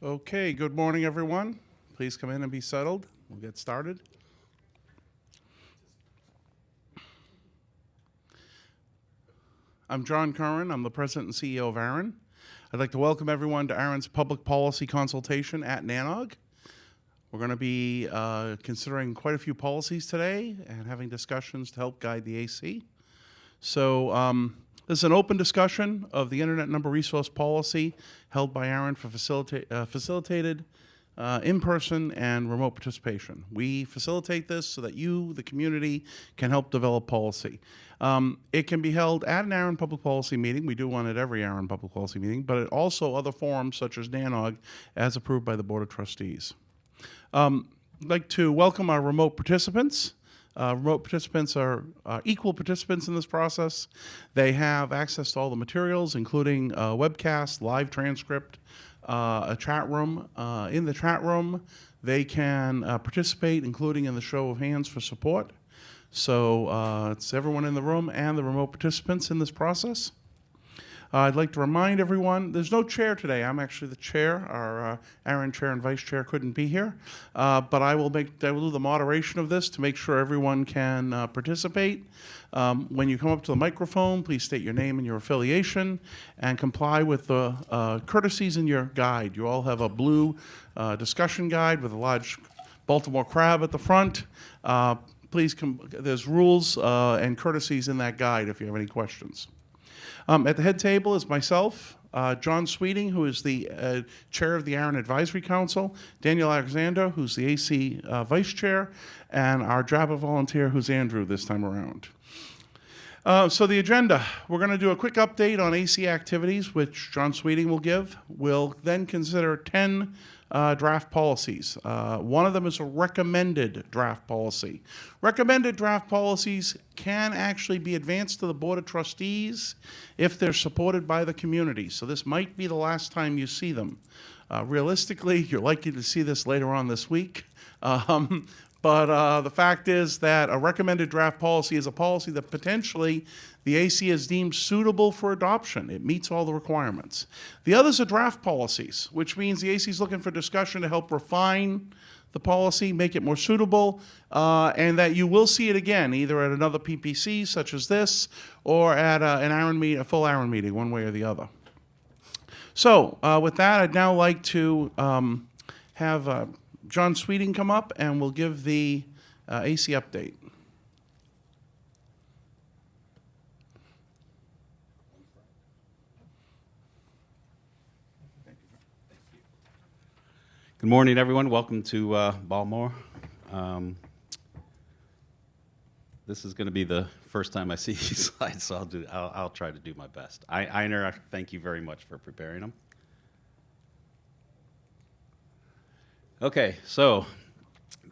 Okay, good morning, everyone. Please come in and be settled. We'll get started. I'm John Curran. I'm the President and CEO of ARIN. I'd like to welcome everyone to ARIN's Public Policy Consultation at NANOG. We're going to be considering quite a few policies today and having discussions to help guide the AC. So this is an open discussion of the Internet Number Resource Policy held by ARIN for facilitated in-person and remote participation. We facilitate this so that you, the community, can help develop policy. It can be held at an ARIN Public Policy Meeting. We do one at every ARIN Public Policy Meeting, but also other forums such as NANOG as approved by the Board of Trustees. I'd like to welcome our remote participants. Remote participants are equal participants in this process. They have access to all the materials, including a webcast, live transcript, a chat room. In the chat room, they can participate, including in the show of hands for support. So it's everyone in the room and the remote participants in this process. I'd like to remind everyone, there's no chair today. I'm actually the chair. Our ARIN chair and vice chair couldn't be here. But I will do the moderation of this to make sure everyone can participate. When you come up to the microphone, please state your name and your affiliation and comply with the courtesies in your guide. You all have a blue discussion guide with a large Baltimore crab at the front. Please, there's rules and courtesies in that guide if you have any questions. At the head table is myself, John Sweeting, who is the chair of the ARIN Advisory Council, Daniel Alexander, who's the AC vice chair, and our JABA volunteer, who's Andrew this time around. So the agenda, we're going to do a quick update on AC activities, which John Sweeting will give. We'll then consider 10 draft policies. One of them is a recommended draft policy. Recommended draft policies can actually be advanced to the Board of Trustees if they're supported by the community. So this might be the last time you see them. Realistically, you're likely to see this later on this week. But the fact is that a recommended draft policy is a policy that potentially the AC is deemed suitable for adoption. It meets all the requirements. The others are draft policies, which means the AC is looking for discussion to help refine the policy, make it more suitable, and that you will see it again, either at another PPC such as this, or at an ARIN meeting, a full ARIN meeting, one way or the other. So with that, I'd now like to have John Sweeting come up and we'll give the AC update. Good morning, everyone. Welcome to Baltimore. This is going to be the first time I see these slides, so I'll try to do my best. Einar, thank you very much for preparing them. Okay, so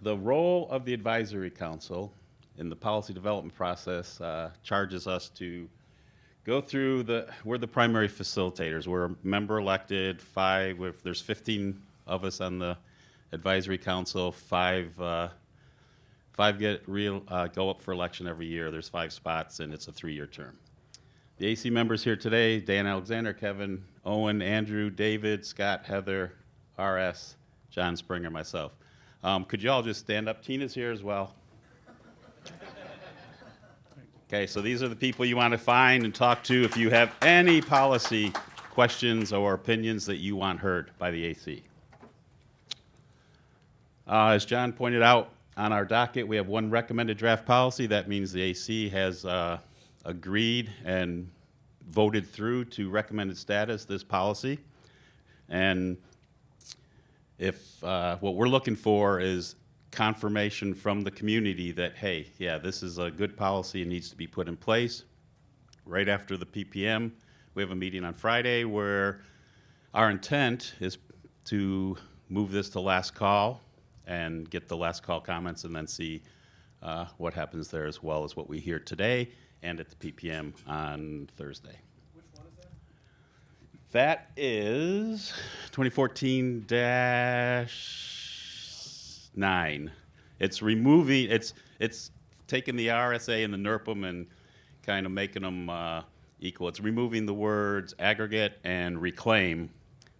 the role of the Advisory Council in the policy development process charges us to go through we're the primary facilitators. We're member elected, there's 15 of us on the Advisory Council, five go up for election every year. There's 5 spots and it's a 3-year term. The AC members here today, Dan Alexander, Kevin, Owen, Andrew, David, Scott, Heather, RS, John Springer, myself. Could you all just stand up? Tina's here as well. Okay, so these are the people you want to find and talk to if you have any policy questions or opinions that you want heard by the AC. As John pointed out, on our docket, we have one recommended draft policy. That means the AC has agreed and voted through to recommended status this policy. And if what we're looking for is confirmation from the community that, hey, yeah, this is a good policy and needs to be put in place. Right after the PPM, we have a meeting on Friday where our intent is to move this to last call and get the last call comments and then see what happens there, as well as what we hear today and at the PPM on Thursday. Which one is that? That is 2014-9. It's removing, it's taking the RSA and the NERPM and kind of making them equal. It's removing the words aggregate and reclaim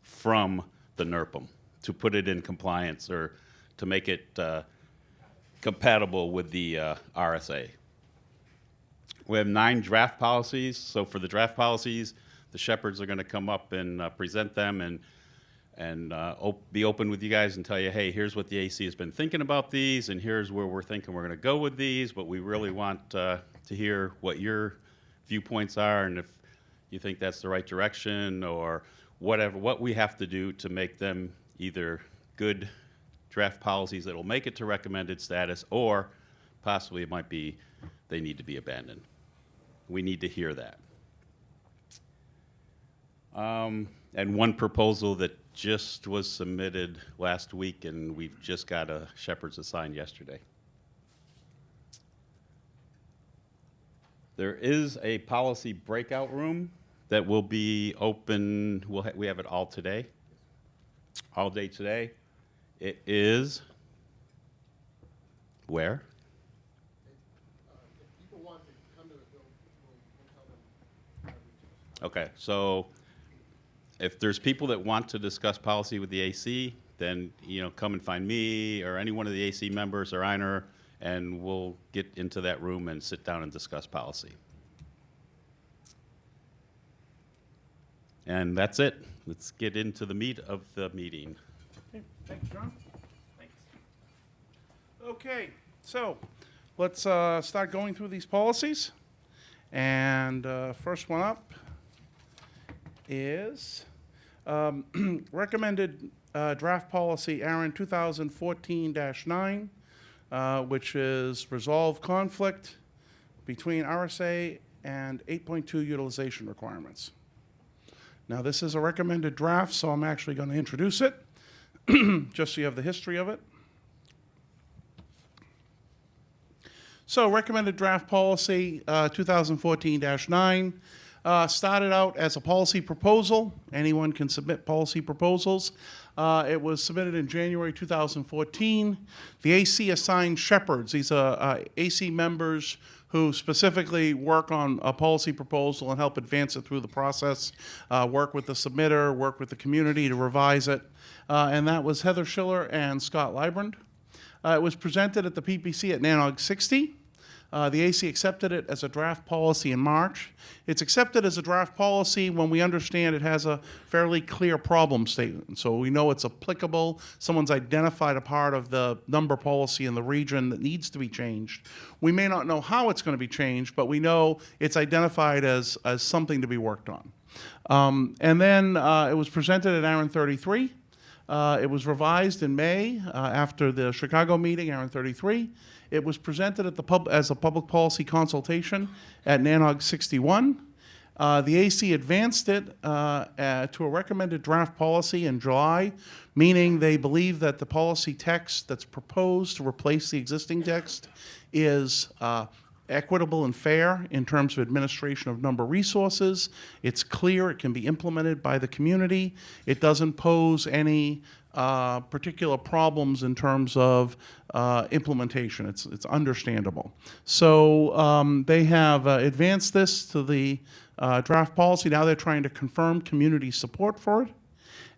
from the NERPM. to put it in compliance or to make it compatible with the RSA. We have 9 draft policies. So for the draft policies, the shepherds are going to come up and present them and be open with you guys and tell you, hey, here's what the AC has been thinking about these, and here's where we're thinking we're going to go with these, but we really want to hear what your viewpoints are and if you think that's the right direction or whatever, what we have to do to make them either good draft policies that will make it to recommended status, or possibly it might be they need to be abandoned. We need to hear that. And one proposal that just was submitted last week, and we've just got a shepherds assigned yesterday. There is a policy breakout room that will be open. We have it all today, all day today. It is where? If people want to come to it, we'll tell them. Okay, so if there's people that want to discuss policy with the AC, then come and find me or any one of the AC members or Einer, and we'll get into that room and sit down and discuss policy. And that's it. Let's get into the meat of the meeting. Okay, thanks, John. Thanks. Okay, so let's start going through these policies. And first one up is recommended draft policy ARIN 2014-9, which is resolve conflict between RSA and 8.2 utilization requirements. Now, this is a recommended draft, so I'm actually going to introduce it, just so you have the history of it. So, recommended draft policy 2014-9 started out as a policy proposal. Anyone can submit policy proposals. It was submitted in January 2014. The AC assigned shepherds. These are AC members who specifically work on a policy proposal and help advance it through the process, work with the submitter, work with the community to revise it. And that was Heather Schiller and Scott Librand. It was presented at the PPC at NANOG 60. The AC accepted it as a draft policy in March. It's accepted as a draft policy when we understand it has a fairly clear problem statement. So we know it's applicable. Someone's identified a part of the number policy in the region that needs to be changed. We may not know how it's going to be changed, but we know it's identified as something to be worked on. And then it was presented at ARIN 33. It was revised in May after the Chicago meeting, ARIN 33. It was presented at as a public policy consultation at NANOG 61. The AC advanced it to a recommended draft policy in July, meaning they believe that the policy text that's proposed to replace the existing text is equitable and fair in terms of administration of number resources. It's clear, it can be implemented by the community. It doesn't pose any particular problems in terms of implementation. It's understandable. So they have advanced this to the draft policy. Now they're trying to confirm community support for it.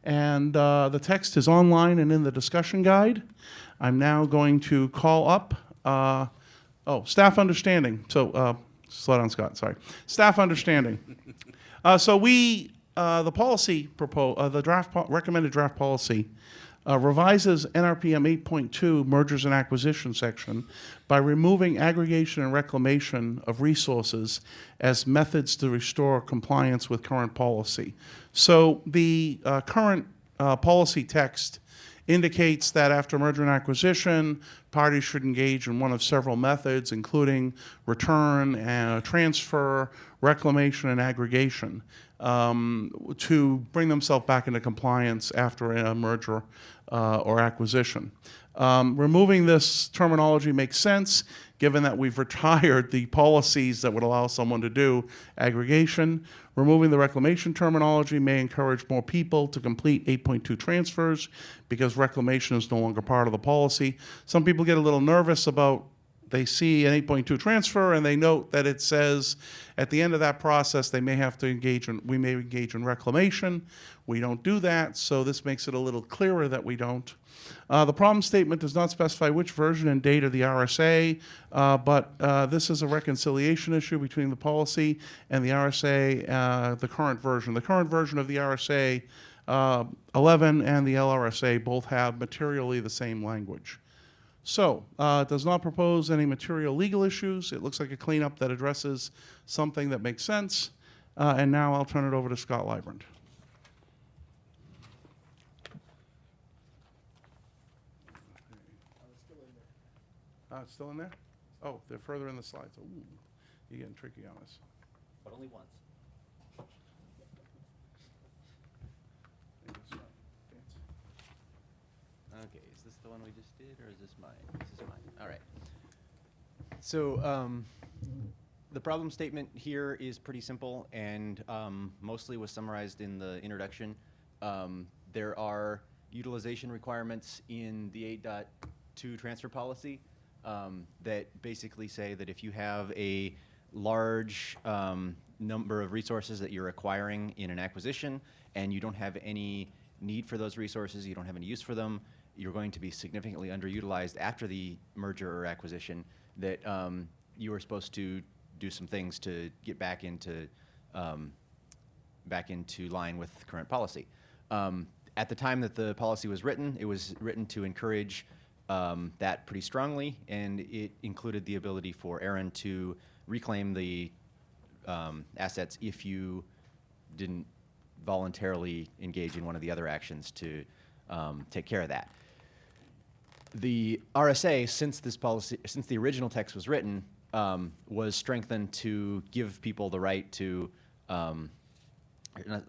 And the text is online and in the discussion guide. I'm now going to call up, staff understanding. So, slow down, Scott, sorry. Staff understanding. So the policy recommended draft policy revises NRPM 8.2 mergers and acquisition section by removing aggregation and reclamation of resources as methods to restore compliance with current policy. So the current policy text indicates that after merger and acquisition, parties should engage in one of several methods, including return, transfer, reclamation, and aggregation, to bring themselves back into compliance after a merger or acquisition. Removing this terminology makes sense, given that we've retired the policies that would allow someone to do aggregation. Removing the reclamation terminology may encourage more people to complete 8.2 transfers because reclamation is no longer part of the policy. Some people get a little nervous about they see an 8.2 transfer and they note that it says at the end of that process they may have to we may engage in reclamation. We don't do that, so this makes it a little clearer that we don't. The problem statement does not specify which version and date of the RSA, but this is a reconciliation issue between the policy and the RSA, the current version. The current version of the RSA 11 and the LRSA both have materially the same language. So, it does not propose any material legal issues. It looks like a cleanup that addresses something that makes sense. And now I'll turn it over to Scott Librand. It's still in there? Oh, they're further in the slides. Ooh, you're getting tricky on us. But only once. Okay, is this the one we just did, or is this mine? This is mine. All right. So the problem statement here is pretty simple and mostly was summarized in the introduction. There are utilization requirements in the 8.2 transfer policy that basically say that if you have a large number of resources that you're acquiring in an acquisition and you don't have any need for those resources, you don't have any use for them, you're going to be significantly underutilized after the merger or acquisition, that you are supposed to do some things to get back into line with current policy. At the time that the policy was written, it was written to encourage that pretty strongly, and it included the ability for ARIN to reclaim the assets if you didn't voluntarily engage in one of the other actions to take care of that. The RSA, since the original text was written, was strengthened to give people the right to, not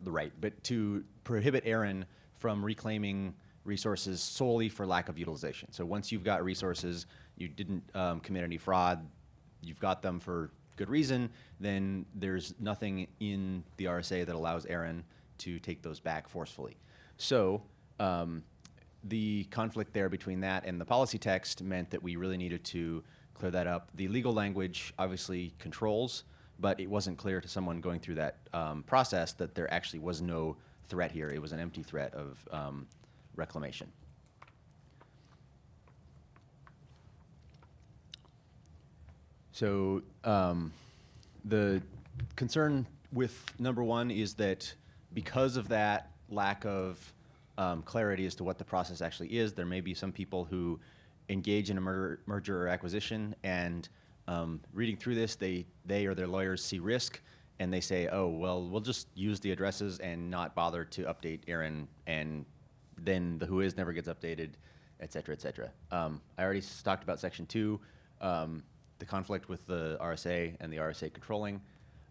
the right, but to prohibit ARIN from reclaiming resources solely for lack of utilization. So once you've got resources, you didn't commit any fraud, you've got them for good reason, then there's nothing in the RSA that allows ARIN to take those back forcefully. So the conflict there between that and the policy text meant that we really needed to clear that up. The legal language obviously controls, but it wasn't clear to someone going through that process that there actually was no threat here. It was an empty threat of reclamation. So the concern with number one is that because of that lack of clarity as to what the process actually is, there may be some people who engage in a merger or acquisition, and reading through this, they or their lawyers see risk, and they say, oh, well, we'll just use the addresses and not bother to update ARIN, and then the whois never gets updated, et cetera, et cetera. I already talked about Section 2, the conflict with the RSA and the RSA controlling.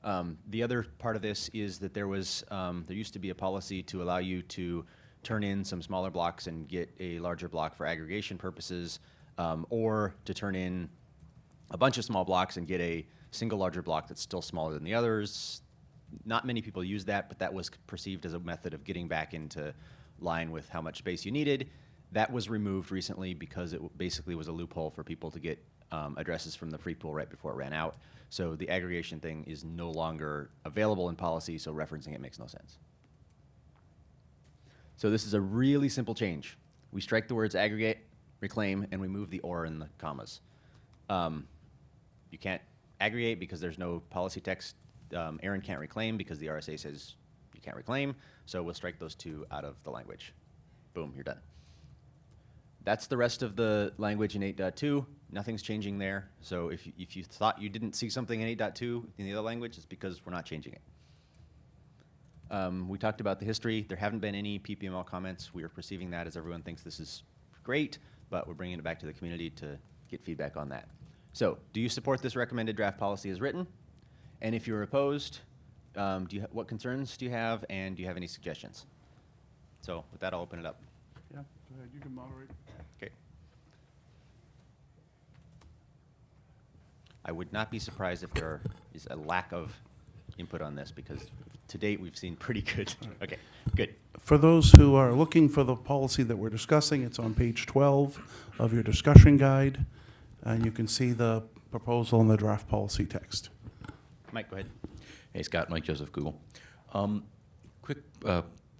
The other part of this is that there used to be a policy to allow you to turn in some smaller blocks and get a larger block for aggregation purposes, or to turn in a bunch of small blocks and get a single larger block that's still smaller than the others. Not many people use that, but that was perceived as a method of getting back into line with how much space you needed. That was removed recently because it basically was a loophole for people to get addresses from the free pool right before it ran out. So the aggregation thing is no longer available in policy, so referencing it makes no sense. So this is a really simple change. We strike the words aggregate, reclaim, and we move the or in the commas. You can't aggregate because there's no policy text. ARIN can't reclaim because the RSA says you can't reclaim, so we'll strike those two out of the language. Boom, you're done. That's the rest of the language in 8.2. Nothing's changing there. So if you thought you didn't see something in 8.2 in the other language, it's because we're not changing it. We talked about the history. There haven't been any PPML comments. We are perceiving that as everyone thinks this is great, but we're bringing it back to the community to get feedback on that. So, do you support this recommended draft policy as written? And if you're opposed, what concerns do you have, and do you have any suggestions? So, with that, I'll open it up. Yeah, go ahead. You can moderate. Okay. I would not be surprised if there is a lack of input on this, because to date we've seen pretty good. Okay, good. For those who are looking for the policy that we're discussing, it's on page 12 of your discussion guide. And you can see the proposal in the draft policy text. Mike, go ahead. Hey, Scott, Mike Joseph, Google. Quick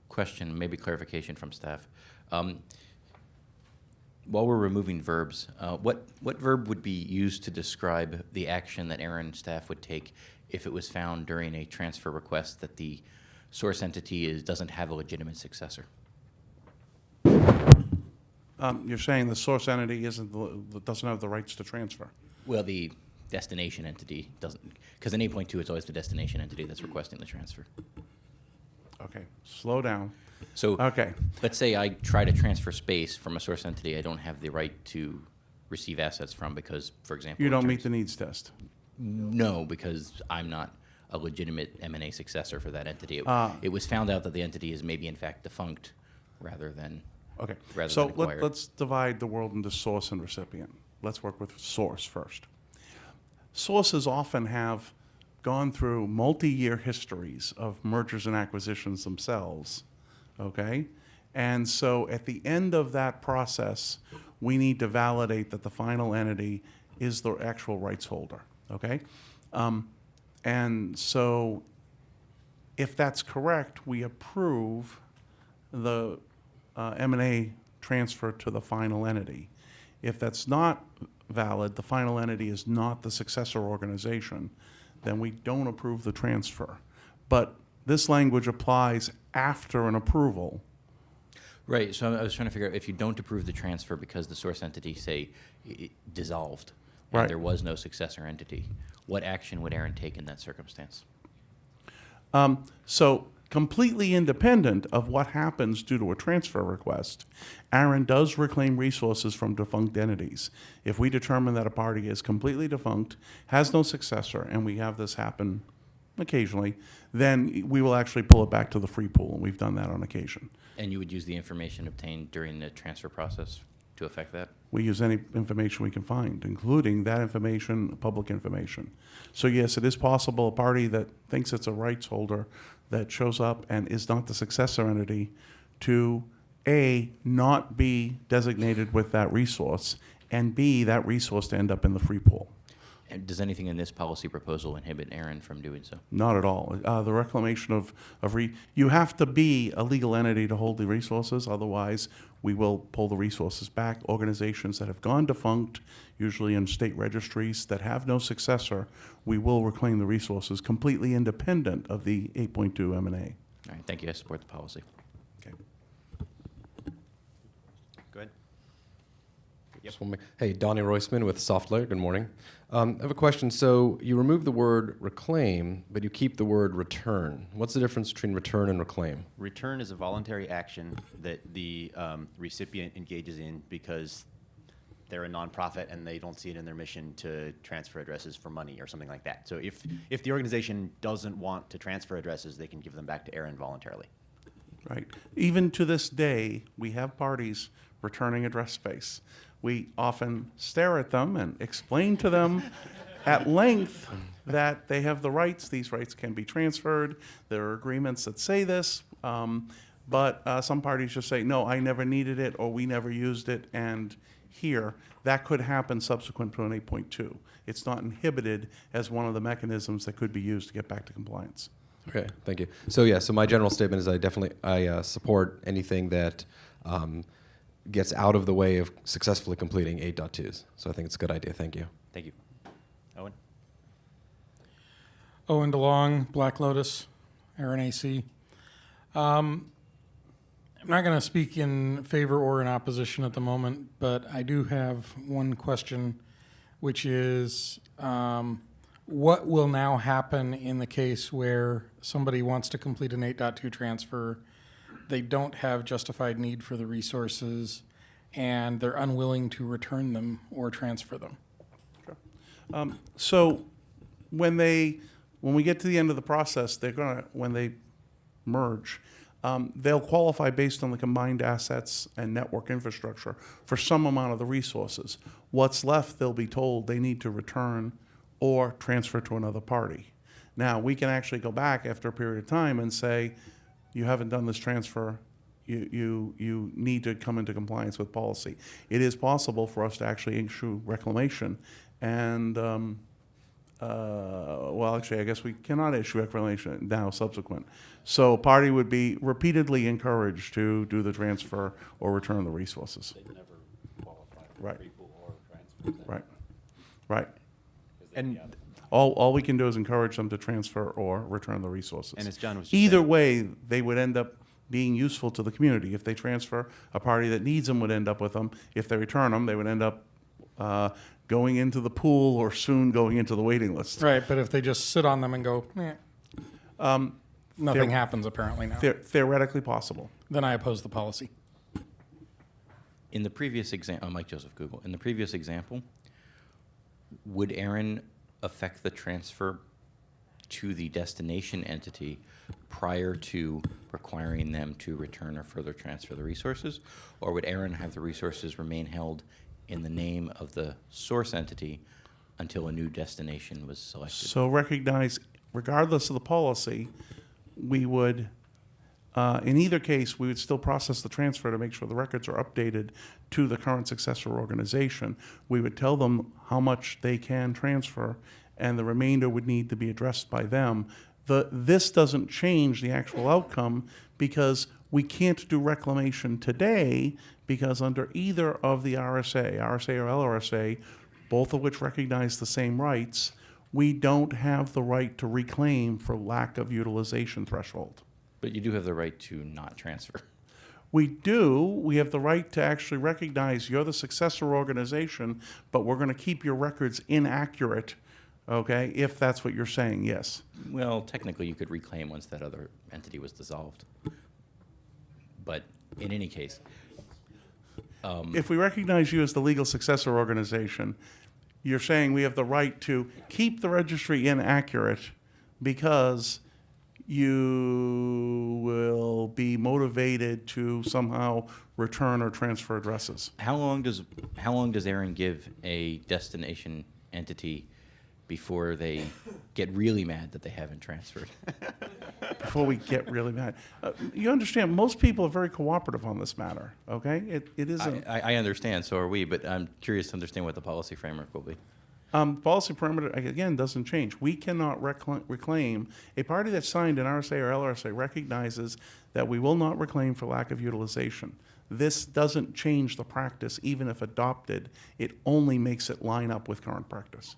question, maybe clarification from staff. While we're removing verbs, what verb would be used to describe the action that ARIN staff would take if it was found during a transfer request that the source entity doesn't have a legitimate successor? You're saying the source entity doesn't have the rights to transfer? Well, the destination entity doesn't, because in 8.2 it's always the destination entity that's requesting the transfer. Okay, slow down. So Okay. let's say I try to transfer space from a source entity I don't have the right to receive assets from because, for example, You in don't meet terms- the needs test. No, because I'm not a legitimate M&A successor for that entity. It was found out that the entity is maybe in fact defunct rather than Okay, rather so than acquired. let's divide the world into source and recipient. Let's work with source first. Sources often have gone through multi-year histories of mergers and acquisitions themselves, okay? And so at the end of that process, we need to validate that the final entity is the actual rights holder, okay? And so if that's correct, we approve the M&A transfer to the final entity. If that's not valid, the final entity is not the successor organization, then we don't approve the transfer. But this language applies after an approval. Right, so I was trying to figure out if you don't approve the transfer because the source entity, say, dissolved, and Right. there was no successor entity, what action would ARIN take in that circumstance? So completely independent of what happens due to a transfer request, ARIN does reclaim resources from defunct entities. If we determine that a party is completely defunct, has no successor, and we have this happen occasionally, then we will actually pull it back to the free pool, and we've done that on occasion. And you would use the information obtained during the transfer process to affect that? We use any information we can find, including that information, public information. So yes, it is possible a party that thinks it's a rights holder that shows up and is not the successor entity to A, not be designated with that resource, and B, that resource to end up in the free pool. And does anything in this policy proposal inhibit ARIN from doing so? Not at all. The reclamation of you have to be a legal entity to hold the resources, otherwise we will pull the resources back. Organizations that have gone defunct, usually in state registries that have no successor, we will reclaim the resources completely independent of the 8.2 M&A. All right, thank you. I support the policy. Okay. Go ahead. Hey, Donnie Roisman with Softlayer. Good morning. I have a question. So you remove the word reclaim, but you keep the word return. What's the difference between return and reclaim? Return is a voluntary action that the recipient engages in because they're a nonprofit and they don't see it in their mission to transfer addresses for money or something like that. So if the organization doesn't want to transfer addresses, they can give them back to ARIN voluntarily. Right. Even to this day, we have parties returning address space. We often stare at them and explain to them at length that they have the rights. These rights can be transferred. There are agreements that say this, but some parties just say, no, I never needed it or we never used it, and here, that could happen subsequent to an 8.2. It's not inhibited as one of the mechanisms that could be used to get back to compliance. Okay, thank you. So yeah, so my general statement is I support anything that gets out of the way of successfully completing 8.2s. So I think it's a good idea. Thank you. Thank you. Owen? Owen DeLong, Black Lotus, ARIN AC. I'm not going to speak in favor or in opposition at the moment, but I do have one question, which is what will now happen in the case where somebody wants to complete an 8.2 transfer, they don't have justified need for the resources, and they're unwilling to return them or transfer them? So when we get to the end of the process, when they merge, they'll qualify based on the combined assets and network infrastructure for some amount of the resources. What's left, they'll be told they need to return or transfer to another party. Now, we can actually go back after a period of time and say, you haven't done this transfer you need to come into compliance with policy. It is possible for us to actually issue reclamation, and well, actually, I guess we cannot issue reclamation now subsequent. So a party would be repeatedly encouraged to do the transfer or return the resources. They never qualify for Right. free pool or transfer. Right, right. And All we can do is encourage them to transfer or return the resources. And as John was just Either saying- way, they would end up being useful to the community. If they transfer, a party that needs them would end up with them. If they return them, they would end up going into the pool or soon going into the waiting list. Right, but if they just sit on them and go, nothing there- happens apparently now, Theoretically possible. then I oppose the policy. In the previous example, Mike Joseph Google, in the previous example, would ARIN affect the transfer to the destination entity prior to requiring them to return or further transfer the resources? Or would ARIN have the resources remain held in the name of the source entity until a new destination was selected? So recognize, regardless of the policy, we would, in either case, we would still process the transfer to make sure the records are updated to the current successor organization. We would tell them how much they can transfer, and the remainder would need to be addressed by them. This doesn't change the actual outcome because we can't do reclamation today because under either of the RSA or LRSA, both of which recognize the same rights, we don't have the right to reclaim for lack of utilization threshold. But you do have the right to not transfer. We do. We have the right to actually recognize you're the successor organization, but we're going to keep your records inaccurate, okay, if that's what you're saying, yes. Well, technically, you could reclaim once that other entity was dissolved. But in any case, If we recognize you as the legal successor organization, you're saying we have the right to keep the registry inaccurate because you will be motivated to somehow return or transfer addresses. how long does ARIN give a destination entity before they get really mad that they haven't transferred? Before we get really mad. You understand, most people are very cooperative on this matter, okay? It isn't. I understand, so are we, but I'm curious to understand what the policy framework will be. Policy parameter, again, doesn't change. We cannot reclaim. A party that signed an RSA or LRSA recognizes that we will not reclaim for lack of utilization. This doesn't change the practice, even if adopted. It only makes it line up with current practice.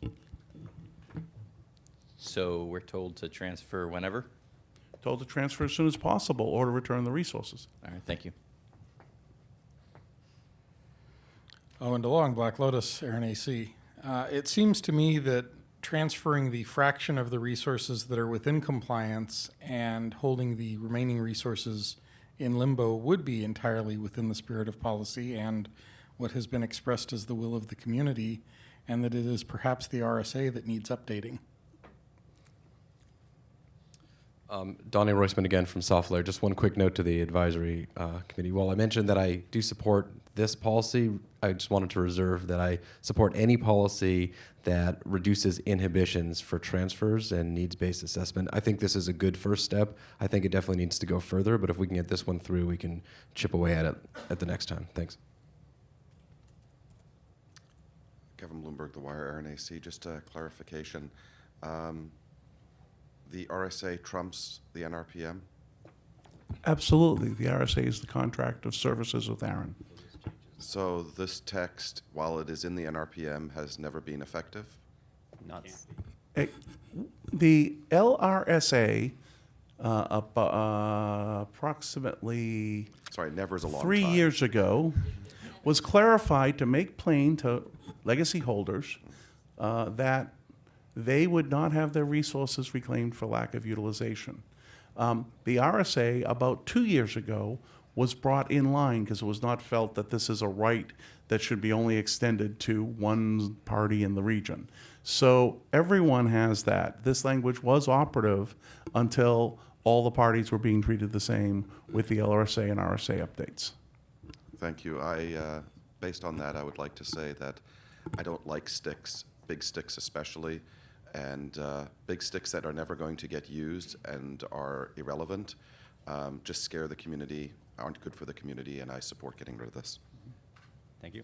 So we're told to transfer whenever? Told to transfer as soon as possible or to return the resources. All right, thank you. Oh, and along Black Lotus, ARIN AC. It seems to me that transferring the fraction of the resources that are within compliance and holding the remaining resources in limbo would be entirely within the spirit of policy and what has been expressed as the will of the community, and that it is perhaps the RSA that needs updating. Donnie Roisman again from Softlayer. Just one quick note to the advisory committee. While I mentioned that I do support this policy, I just wanted to reserve that I support any policy that reduces inhibitions for transfers and needs-based assessment. I think this is a good first step. I think it definitely needs to go further, but if we can get this one through, we can chip away at it at the next time. Thanks. Kevin Bloomberg, The Wire, ARIN AC. Just a clarification. The RSA trumps the NRPM? Absolutely. The RSA is the contract of services with ARIN. So this text, while it is in the NRPM, has never been effective? Not, The LRSA, approximately Sorry, never is a long 3 time. years ago, was clarified to make plain to legacy holders that they would not have their resources reclaimed for lack of utilization. The RSA, about 2 years ago, was brought in line because it was not felt that this is a right that should be only extended to one party in the region. So everyone has that. This language was operative until all the parties were being treated the same with the LRSA and RSA updates. Thank you. Based on that, I would like to say that I don't like sticks, big sticks especially, and big sticks that are never going to get used and are irrelevant just scare the community aren't good for the community, and I support getting rid of this. Thank you.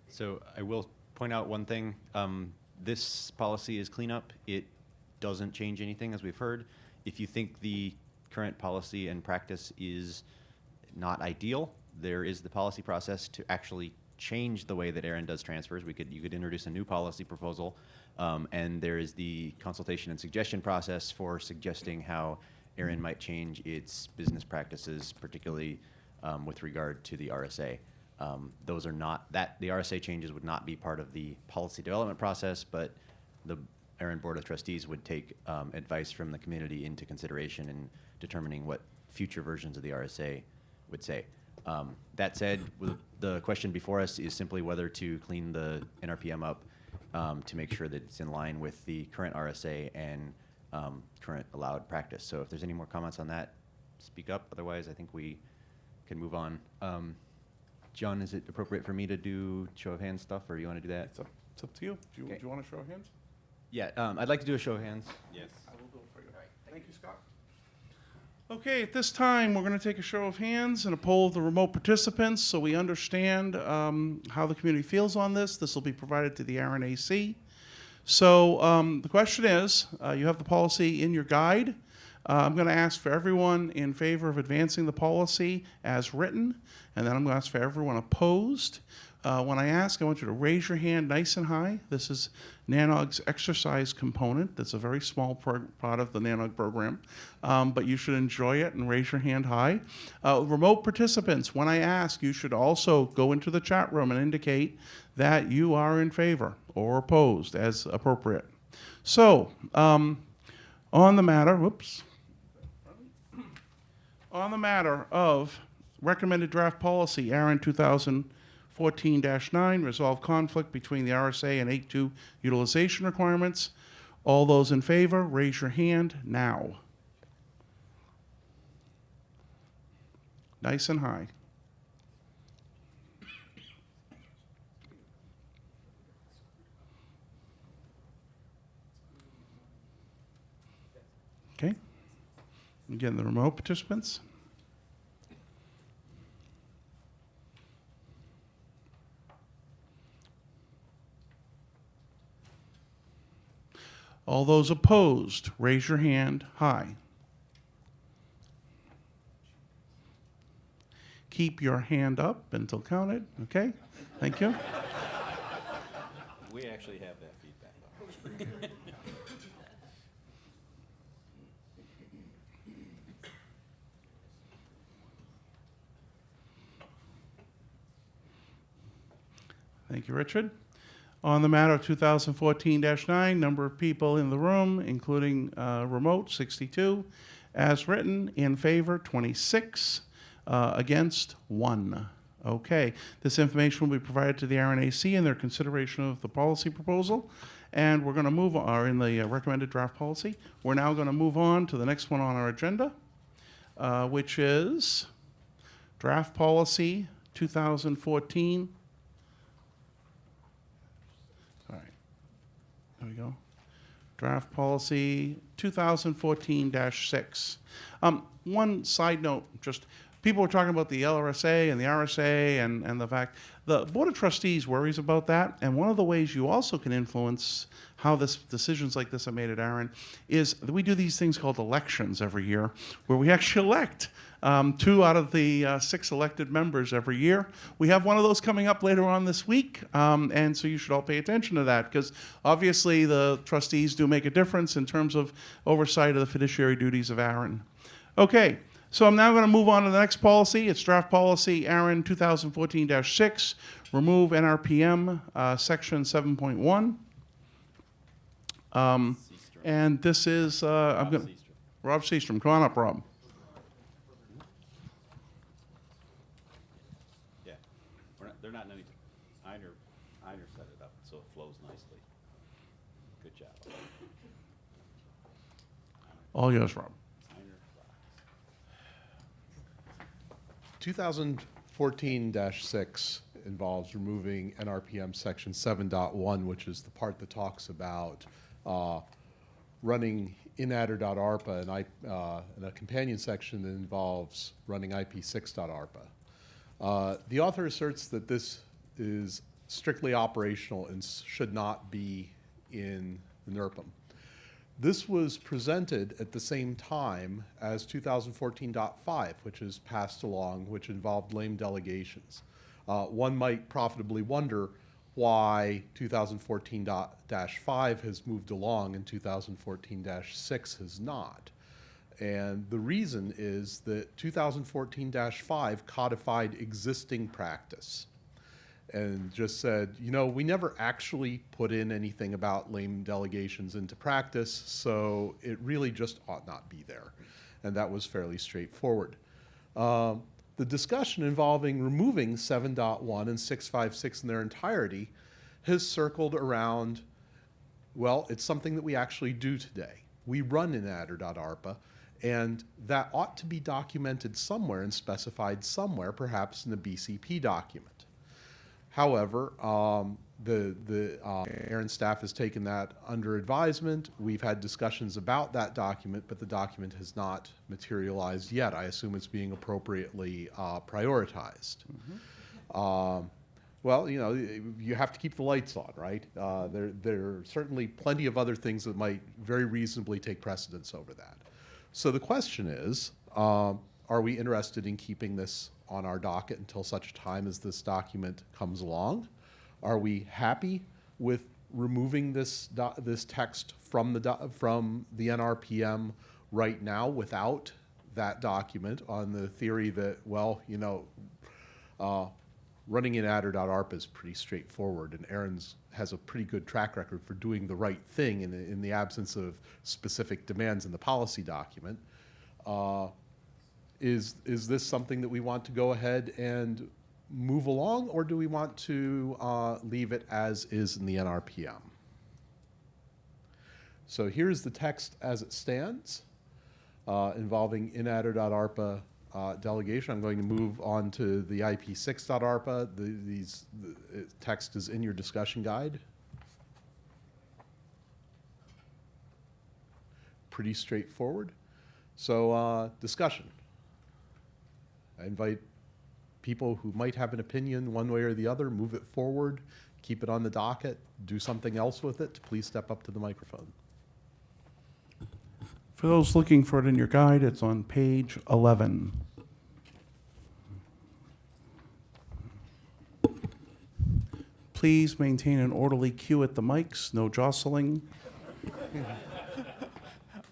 So I will point out one thing. This policy is cleanup. It doesn't change anything, as we've heard. If you think the current policy and practice is not ideal, there is the policy process to actually change the way that ARIN does transfers. You could introduce a new policy proposal, and there is the consultation and suggestion process for suggesting how ARIN might change its business practices, particularly with regard to the RSA. Those are not, the RSA changes would not be part of the policy development process, but the ARIN Board of Trustees would take advice from the community into consideration in determining what future versions of the RSA would say. That said, the question before us is simply whether to clean the NRPM up to make sure that it's in line with the current RSA and current allowed practice. So if there's any more comments on that, speak up. Otherwise, I think we can move on. John, is it appropriate for me to do show of hands stuff, or do you want to do that? It's up to you. Do Okay. you want to show of hands? Yeah, I'd like to do a show of hands. Yes. I will do it for you. Thank you, Scott. Okay, at this time, we're going to take a show of hands and a poll of the remote participants so we understand how the community feels on this. This will be provided to the ARIN AC. So the question is, you have the policy in your guide. I'm going to ask for everyone in favor of advancing the policy as written, and then I'm going to ask for everyone opposed. When I ask, I want you to raise your hand nice and high. This is NANOG's exercise component. That's a very small part of the NANOG program, but you should enjoy it and raise your hand high. Remote participants, when I ask, you should also go into the chat room and indicate that you are in favor or opposed as appropriate. So, on the matter, on the matter of recommended draft policy, ARIN 2014-9, resolve conflict between the RSA and 8.2 utilization requirements. All those in favor, raise your hand now. Nice and high. Okay. Again, the remote participants. All those opposed, raise your hand high. Keep your hand up until counted, okay? Thank you. We actually have that feedback. Thank you, Richard. On the matter of 2014-9, number of people in the room, including remote, 62. As written, in favor, 26. Against, 1. Okay. This information will be provided to the ARIN AC in their consideration of the policy proposal. And we're going to move on in the recommended draft policy. We're now going to move on to the next one on our agenda, which is draft policy 2014. All right. There we go. Draft policy 2014-6. One side note, just people were talking about the LRSA and the RSA and the fact the Board of Trustees worries about that. And one of the ways you also can influence how decisions like this are made at ARIN is that we do these things called elections every year, where we actually elect 2 out of the 6 elected members every year. We have one of those coming up later on this week, and so you should all pay attention to that, because obviously the trustees do make a difference in terms of oversight of the fiduciary duties of ARIN. Okay. So I'm now going to move on to the next policy. It's draft policy ARIN 2014-6, remove NRPM section 7.1. And this is Rob Seastrom. Come on up, Rob. Yeah, they're not in any. Einer set it up so it flows nicely. Good job. All yours, Rob. 2014-6 involves removing NRPM section 7.1, which is the part that talks about running inadder.arpa and a companion section that involves running IP6.arpa. The author asserts that this is strictly operational and should not be in the NERPM. This was presented at the same time as 2014.5, which is passed along, which involved lame delegations. One might profitably wonder why 2014-5 has moved along and 2014-6 has not. And the reason is that 2014-5 codified existing practice and just said, you know, we never actually put in anything about lame delegations into practice, so it really just ought not be there. And that was fairly straightforward. The discussion involving removing 7.1 and 656 in their entirety has circled around, well, it's something that we actually do today. We run in adder.arpa, and that ought to be documented somewhere and specified somewhere, perhaps in a BCP document. However, the ARIN staff has taken that under advisement. We've had discussions about that document, but the document has not materialized yet. I assume it's being appropriately prioritized. Well, you know, you have to keep the lights on, right? There are certainly plenty of other things that might very reasonably take precedence over that. So the question is, are we interested in keeping this on our docket until such time as this document comes along? Are we happy with removing this text from the NRPM right now without that document on the theory that, well, you know, running in adder.arpa is pretty straightforward, and ARIN's has a pretty good track record for doing the right thing in the absence of specific demands in the policy document. Is this something that we want to go ahead and move along, or do we want to leave it as is in the NRPM? So here's the text as it stands involving inadder.arpa delegation. I'm going to move on to the IP6.arpa. The text is in your discussion guide. Pretty straightforward. So discussion. I invite people who might have an opinion one way or the other, move it forward, keep it on the docket, do something else with it, please step up to the microphone. For those looking for it in your guide, it's on page 11. Please maintain an orderly queue at the mics, no jostling.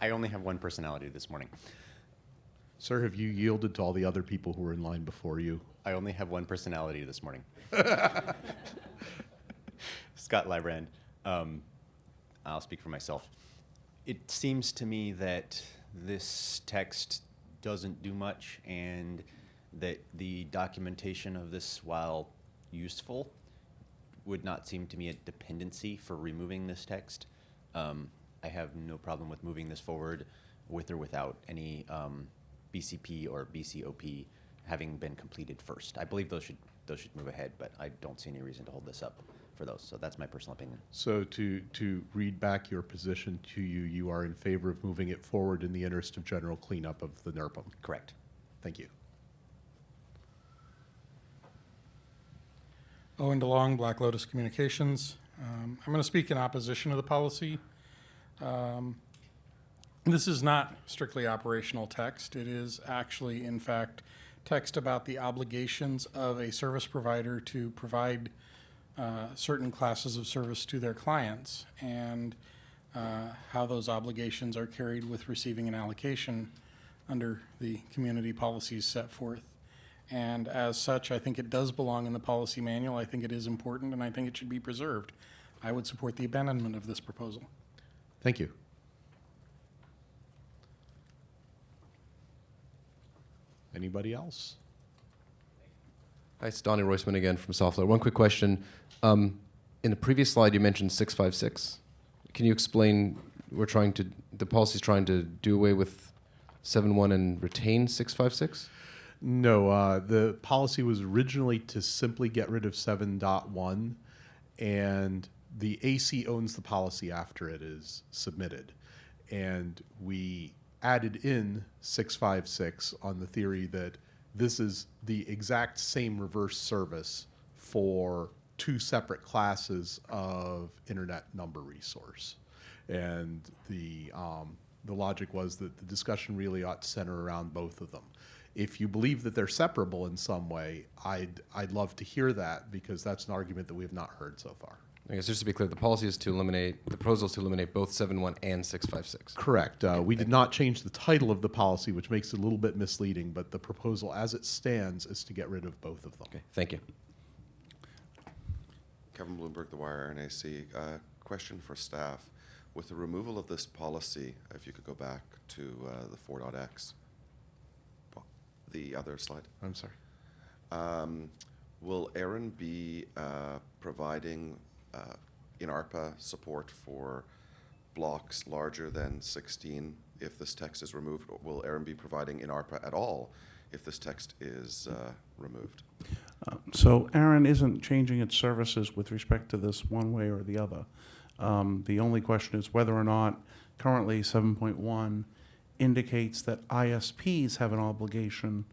I only have one personality this morning. Sir, have you yielded to all the other people who were in line before you? I only have one personality this morning. Scott Librand. I'll speak for myself. It seems to me that this text doesn't do much, and that the documentation of this, while useful, would not seem to me a dependency for removing this text. I have no problem with moving this forward with or without any BCP or BCOP having been completed first. I believe those should move ahead, but I don't see any reason to hold this up for those. So that's my personal opinion. So to read back your position to you, you are in favor of moving it forward in the interest of general cleanup of the NERPM. Correct. Thank you. Owen DeLong, Black Lotus Communications. I'm going to speak in opposition to the policy. This is not strictly operational text. It is actually, in fact, text about the obligations of a service provider to provide certain classes of service to their clients, and how those obligations are carried with receiving an allocation under the community policies set forth. And as such, I think it does belong in the policy manual. I think it is important, and I think it should be preserved. I would support the abandonment of this proposal. Thank you. Anybody else? Hi, it's Donnie Roisman again from Software. One quick question. In the previous slide, you mentioned 656. Can you explain, the policy's trying to do away with 7.1 and retain 656? No, the policy was originally to simply get rid of 7.1, and the AC owns the policy after it is submitted. and we added in 656 on the theory that this is the exact same reverse service for two separate classes of internet number resource. And the logic was that the discussion really ought to center around both of them. If you believe that they're separable in some way, I'd love to hear that, because that's an argument that we have not heard so far. I guess just to be clear, the policy is to eliminate, the proposal is to eliminate both 7.1 and 6.56. Correct. We did not change the title of the policy, which makes it a little bit misleading, but the proposal as it stands is to get rid of both of them. Okay, thank you. Kevin Bloomberg, The Wire, RNAC. Question for staff. With the removal of this policy, if you could go back to the 4.x, the other slide. I'm sorry. Will ARIN be providing in ARPA support for blocks larger than 16 if this text is removed? Or will ARIN be providing in ARPA at all if this text is removed? So ARIN isn't changing its services with respect to this one way or the other. The only question is whether or not currently 7.1 indicates that ISPs have an obligation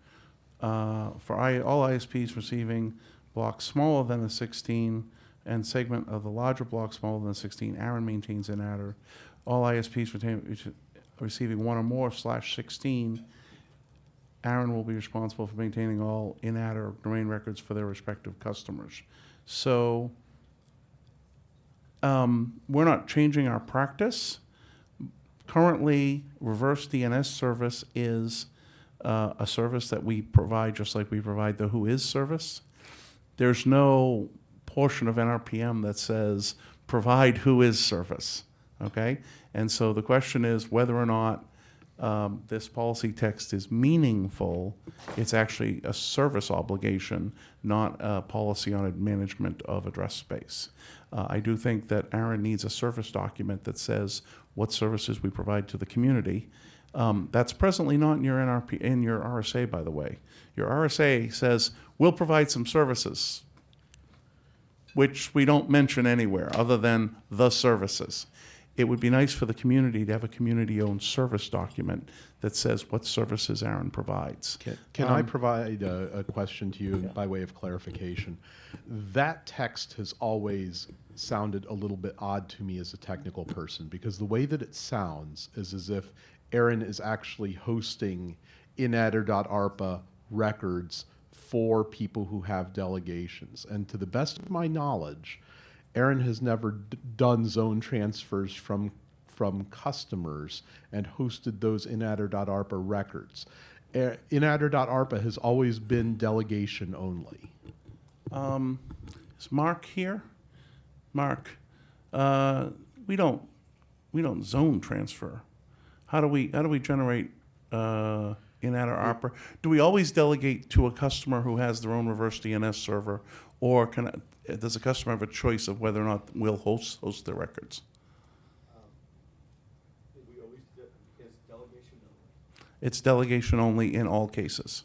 for all ISPs receiving blocks smaller than a 16 and segment of the larger block smaller than 16, ARIN maintains an adder. All ISPs receiving one or more /16, ARIN will be responsible for maintaining all in-adder domain records for their respective customers. So we're not changing our practice. Currently, reverse DNS service is a service that we provide just like we provide the WHOIS service. There's no portion of NRPM that says provide WHOIS service, okay? And so the question is whether or not this policy text is meaningful. It's actually a service obligation, not a policy on management of address space. I do think that ARIN needs a service document that says what services we provide to the community. That's presently not in your RSA, by the way. Your RSA says we'll provide some services, which we don't mention anywhere other than the services. It would be nice for the community to have a community-owned service document that says what services ARIN provides. Can I provide a question to you by way of clarification? That text has always sounded a little bit odd to me as a technical person, because the way that it sounds is as if ARIN is actually hosting inadder.arpa records for people who have delegations. And to the best of my knowledge, ARIN has never done zone transfers from customers and hosted those inadder.arpa records. Inadder.arpa has always been delegation only. Is Mark here? Mark, we don't zone transfer. How do we generate in-adder ARPA? Do we always delegate to a customer who has their own reverse DNS server, or does a customer have a choice of whether or not we'll host their records? It's delegation only in all cases.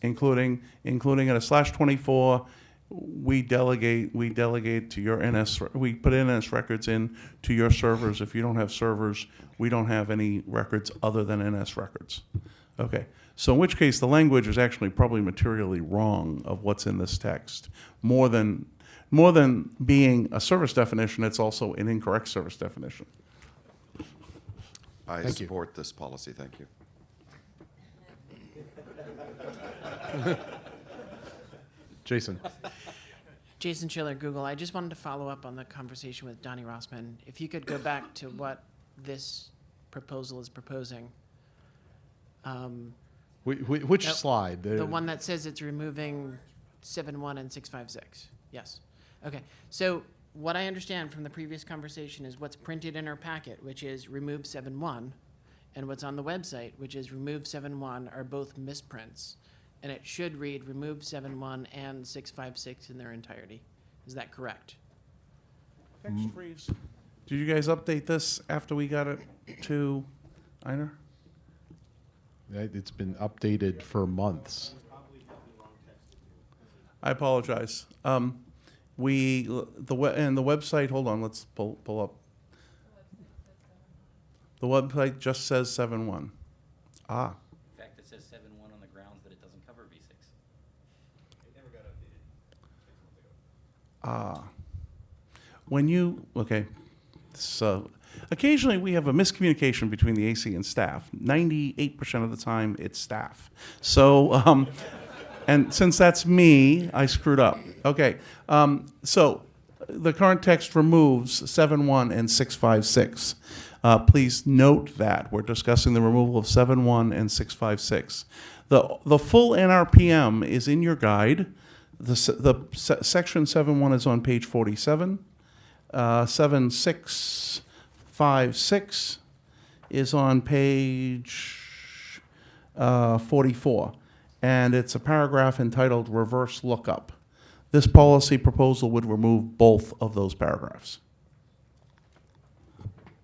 Including at a /24, we delegate to your NS. We put NS records in to your servers. If you don't have servers, we don't have any records other than NS records. Okay. So in which case, the language is actually probably materially wrong of what's in this text. More than being a service definition, it's also an incorrect service definition. I support this policy. Thank you. Jason. Jason Schiller, Google. I just wanted to follow up on the conversation with Donnie Rossman. If you could go back to what this proposal is proposing. Which slide? The one that says it's removing 7.1 and 6.56. Yes. Okay. So what I understand from the previous conversation is what's printed in our packet, which is remove 7.1, and what's on the website, which is remove 7.1, are both misprints. And it should read remove 7.1 and 6.56 in their entirety. Is that correct? Text freeze. Did you guys update this after we got it to Einar? It's been updated for months. I apologize. And the website. Hold on. Let's pull up. The website just says 7.1. Ah, In fact, it says 7.1 on the grounds that it doesn't cover V6. when you, okay, so occasionally we have a miscommunication between the AC and staff. 98% of the time, it's staff. So, and since that's me, I screwed up. Okay, so the current text removes 7.1 and 6.56. Please note that we're discussing the removal of 7.1 and 6.56. The full NRPM is in your guide. Section 7.1 is on page 47. 7.656 is on page 44, and it's a paragraph entitled Reverse Lookup. This policy proposal would remove both of those paragraphs.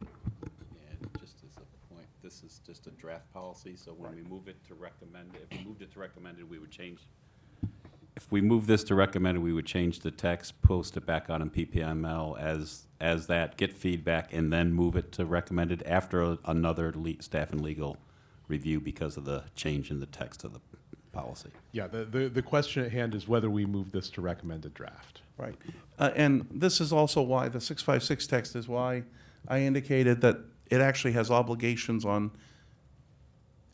And just as a point, this is just a draft policy, so when we move it to recommended, if we moved it to recommended, we would change. If we move this to recommended, we would change the text, post it back out in PPML as that, get feedback, and then move it to recommended after another staff and legal review because of the change in the text of the policy. Yeah, the question at hand is whether we move this to recommended draft. Right. And this is also why the 656 text is why I indicated that it actually has obligations on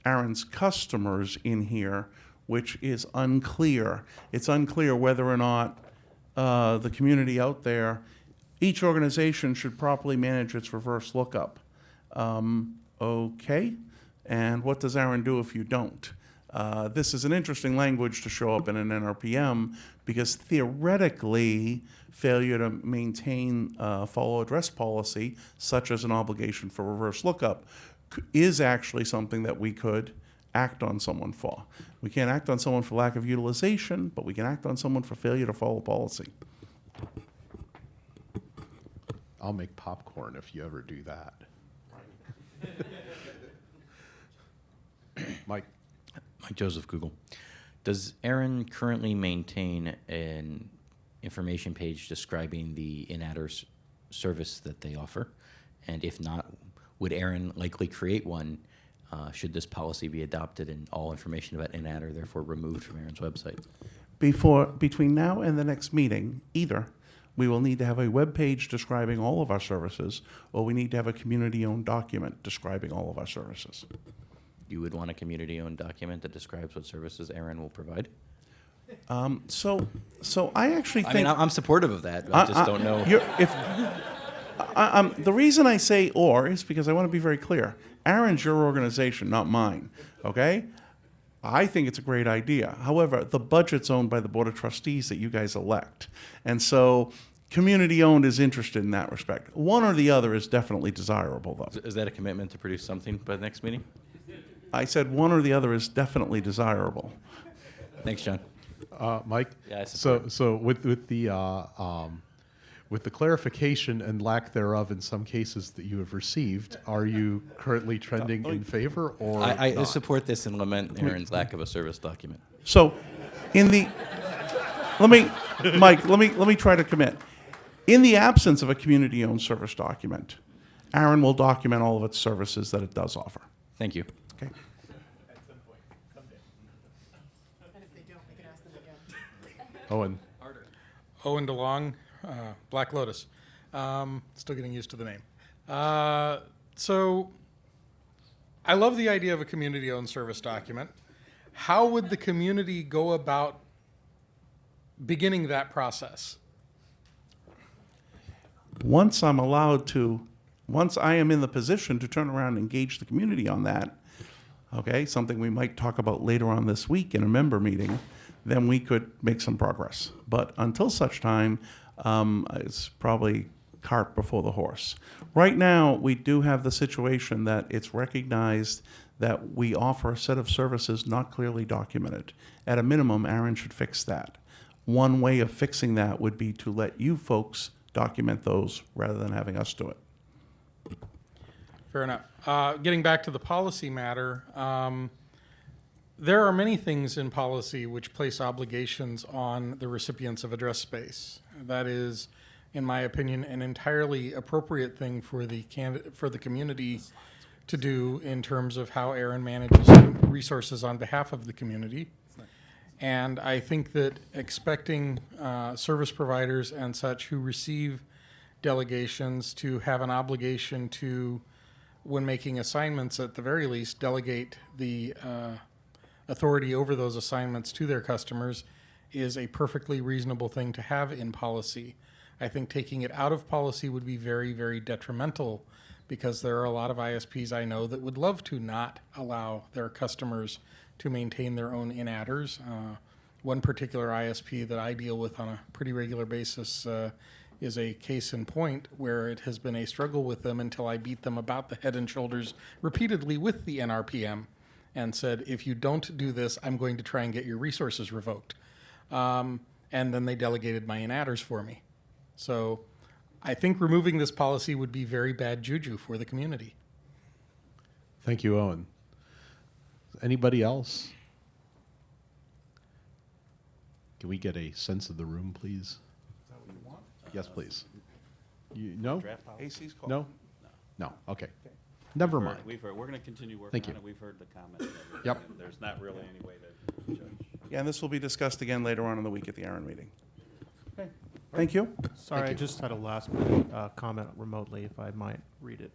ARIN's customers in here, which is unclear. It's unclear whether or not the community out there, each organization should properly manage its reverse lookup. Okay, and what does ARIN do if you don't? This is an interesting language to show up in an NRPM because theoretically, failure to maintain follow address policy, such as an obligation for reverse lookup, is actually something that we could act on someone for. We can't act on someone for lack of utilization, but we can act on someone for failure to follow policy. I'll make popcorn if you ever do that. Mike? Mike Joseph, Google. Does ARIN currently maintain an information page describing the in-adder service that they offer? And if not, would ARIN likely create one should this policy be adopted and all information about in-adder therefore removed from ARIN's website? Between now and the next meeting, either we will need to have a web page describing all of our services, or we need to have a community-owned document describing all of our services. You would want a community-owned document that describes what services ARIN will provide? So I actually I think... mean, I'm supportive of that, but I just don't know. The reason I say or is because I want to be very clear. ARIN's your organization, not mine, okay? I think it's a great idea. However, the budget's owned by the Board of Trustees that you guys elect. And so community-owned is interested in that respect. One or the other is definitely desirable, though. Is that a commitment to produce something by the next meeting? I said one or the other is definitely desirable. Thanks, John. Mike? Yeah, I support. So with the clarification and lack thereof in some cases that you have received, are you currently trending in favor or I not? support this and lament ARIN's lack of a service document. So, let me try to commit. In the absence of a community-owned service document, ARIN will document all of its services that it does offer. Thank you. Okay. And if they don't, we can ask them again. Owen? Owen DeLong, Black Lotus. Still getting used to the name. So I love the idea of a community-owned service document. How would the community go about beginning that process? Once I am in the position to turn around and engage the community on that, okay, something we might talk about later on this week in a member meeting, then we could make some progress. But until such time, it's probably cart before the horse. Right now, we do have the situation that it's recognized that we offer a set of services not clearly documented. At a minimum, ARIN should fix that. One way of fixing that would be to let you folks document those rather than having us do it. Fair enough. Getting back to the policy matter, there are many things in policy which place obligations on the recipients of address space. That is, in my opinion, an entirely appropriate thing for the community to do in terms of how ARIN manages resources on behalf of the community. And I think that expecting service providers and such who receive delegations to have an obligation to, when making assignments at the very least, delegate the authority over those assignments to their customers is a perfectly reasonable thing to have in policy. I think taking it out of policy would be very, very detrimental, because there are a lot of ISPs I know that would love to not allow their customers to maintain their own in-adders. One particular ISP that I deal with on a pretty regular basis is a case in point where it has been a struggle with them until I beat them about the head and shoulders repeatedly with the NRPM and said, if you don't do this, I'm going to try and get your resources revoked. And then they delegated my in-adders for me. So I think removing this policy would be very bad juju for the community. Thank you, Owen. Anybody else? Can we get a sense of the room, please? Is that what you want? Yes, please. No? AC's call. No? No, okay. Never mind. We're going to continue working Thank on you. it. We've heard the comments. and everything, Yep. and There's not really any way to judge. Yeah, and this will be discussed again later on in the week at the ARIN meeting. Okay, thank you. Sorry, I just had a last minute comment remotely, if I might read it.